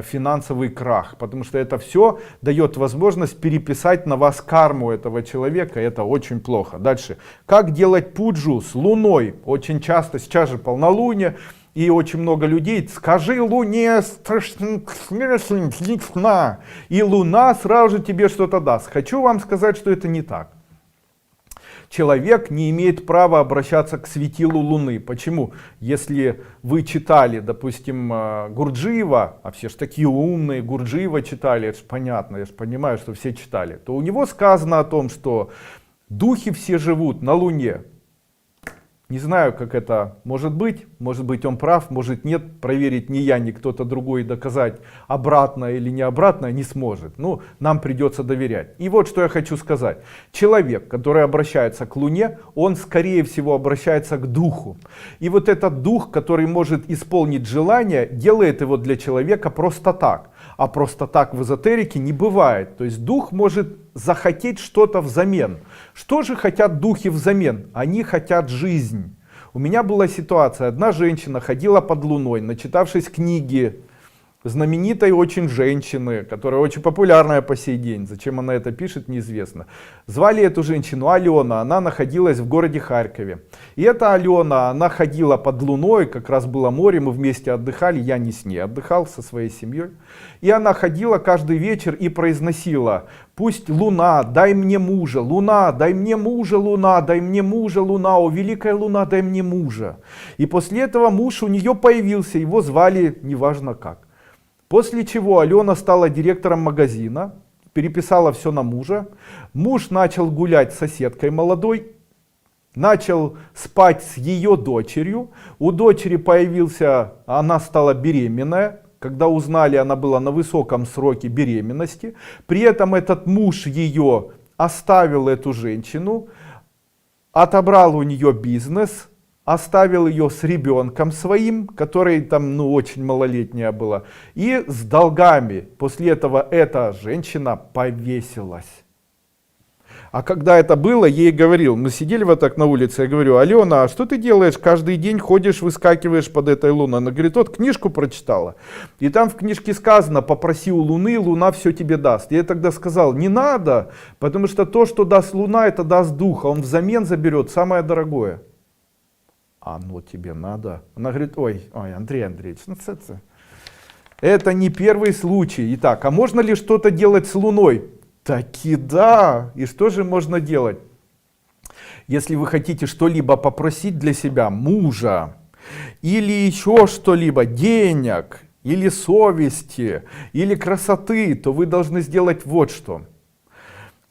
финансовый крах, потому что это все дает возможность переписать на вас карму этого человека, это очень плохо. Дальше. Как делать пуджу с Луной? Очень часто, сейчас же полнолуние, и очень много людей: скажи Луне, и Луна сразу же тебе что-то даст. Хочу вам сказать, что это не так. Человек не имеет права обращаться к светилу Луны. Почему? Если вы читали, допустим, Гурджиева, а все же такие умные, Гурджиева читали, это же понятно, я же понимаю, что все читали, то у него сказано о том, что духи все живут на Луне. Не знаю, как это может быть он прав, может нет, проверить ни я, ни кто-то другой, доказать обратно или не обратно не сможет. Ну, нам придется доверять. И вот что я хочу сказать. Человек, который обращается к Луне, он скорее всего обращается к духу. И вот этот дух, который может исполнить желание, делает его для человека просто так. А просто так в эзотерике не бывает. То есть дух может захотеть что-то взамен. Что же хотят духи взамен? Они хотят жизнь. У меня была ситуация. Одна женщина ходила под луной, начитавшись книги знаменитой очень женщины, которая очень популярная по сей день. Зачем она это пишет, неизвестно. Звали эту женщину Алена, она находилась в городе Харькове. И эта Алена, она ходила под луной, как раз было море, мы вместе отдыхали, я не с ней отдыхал, со своей семьей. И она ходила каждый вечер и произносила: пусть Луна, дай мне мужа, Луна, дай мне мужа, Луна, дай мне мужа, Луна, о великая Луна, дай мне мужа. И после этого муж у нее появился, его звали неважно как. После чего Алена стала директором магазина, переписала все на мужа. Муж начал гулять с соседкой молодой, начал спать с ее дочерью. У дочери появился, она стала беременная. Когда узнали, она была на высоком сроке беременности. При этом этот муж ее оставил, эту женщину, отобрал у нее бизнес, оставил ее с ребенком своим, который там, очень малолетняя была, и с долгами. После этого эта женщина повесилась. А когда это было, ей говорил, мы сидели вот так на улице, я говорю: Алена, а что ты делаешь? Каждый день ходишь, выскакиваешь под этой луной. Она говорит: вот книжку прочитала. И там в книжке сказано: попроси у Луны, Луна все тебе даст. Я тогда сказал: не надо, потому что то, что даст Луна, это даст дух, а он взамен заберет самое дорогое. Оно тебе надо? Она говорит: ой, Андрей Андреевич, это не первый случай. Итак, а можно ли что-то делать с Луной? Таки да. И что же можно делать? Если вы хотите что-либо попросить для себя, мужа, или еще что-либо, денег, или совести, или красоты, то вы должны сделать вот что.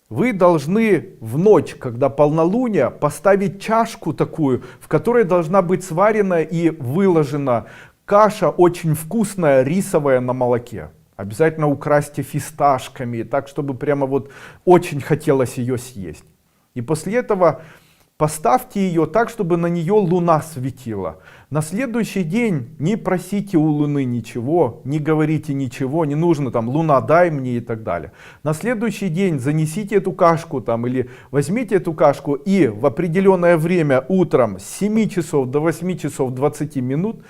Вы должны в ночь, когда полнолуние, поставить чашку такую, в которой должна быть сварена и выложена каша очень вкусная, рисовая на молоке. Обязательно украсьте фисташками, так чтобы прямо вот очень хотелось ее съесть. И после этого поставьте ее так, чтобы на нее луна светила. На следующий день не просите у Луны ничего, не говорите ничего, не нужно там: Луна, дай мне и так далее. На следующий день занесите эту кашку там, или возьмите эту кашку и в определенное время утром с 7 часов до 8 часов 20 минут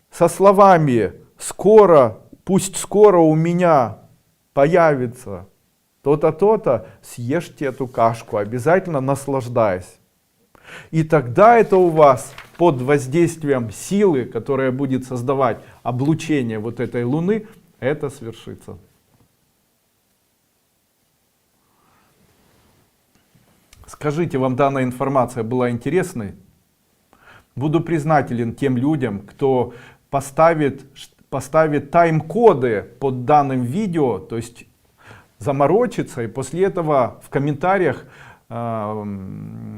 со словами: скоро, пусть скоро у меня появится то-то, то-то, съешьте эту кашку, обязательно наслаждаясь. И тогда это у вас под воздействием силы, которая будет создавать облучение вот этой Луны, это свершится. Скажите, вам данная информация была интересной? Буду признателен тем людям, кто поставит тайм-коды под данным видео, то есть заморочится и после этого в комментариях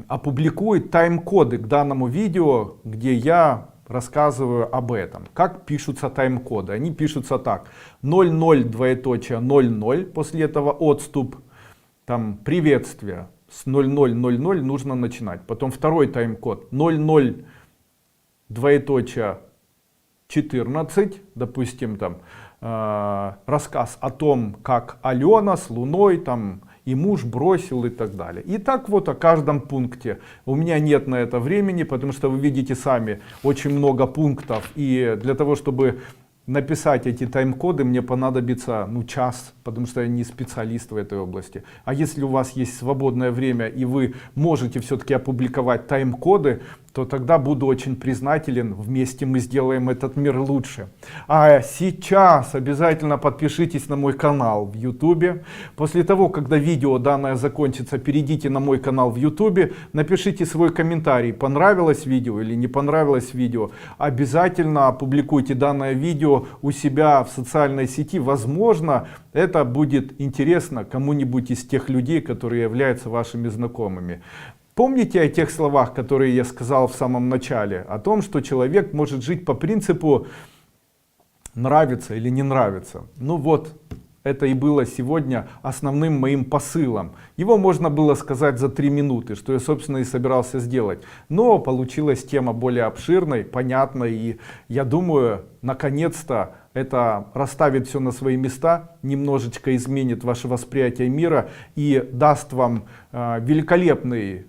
опубликует тайм-коды к данному видео, где я рассказываю об этом. Как пишутся тайм-коды? Они пишутся так: 00 двоеточие 00, после этого отступ, там приветствие, с 0000 нужно начинать. Потом второй тайм-код 00 двоеточие 14, допустим, там рассказ о том, как Алена с Луной там и муж бросил и так далее. И так вот о каждом пункте. У меня нет на это времени, потому что вы видите сами очень много пунктов. И для того, чтобы написать эти тайм-коды, мне понадобится час, потому что я не специалист в этой области. А если у вас есть свободное время и вы можете все-таки опубликовать тайм-коды, то тогда буду очень признателен. Вместе мы сделаем этот мир лучше. А сейчас обязательно подпишитесь на мой канал в YouTube. После того, когда видео данное закончится, перейдите на мой канал в YouTube, напишите свой комментарий, понравилось видео или не понравилось видео. Обязательно опубликуйте данное видео у себя в социальной сети. Возможно, это будет интересно кому-нибудь из тех людей, которые являются вашими знакомыми. Помните о тех словах, которые я сказал в самом начале, о том, что человек может жить по принципу нравится или не нравится. Ну вот, это и было сегодня основным моим посылом. Его можно было сказать за 3 минуты, что я, собственно, и собирался сделать. Но получилась тема более обширной, понятной, и я думаю, наконец-то это расставит все на свои места, немножечко изменит ваше восприятие мира и даст вам великолепный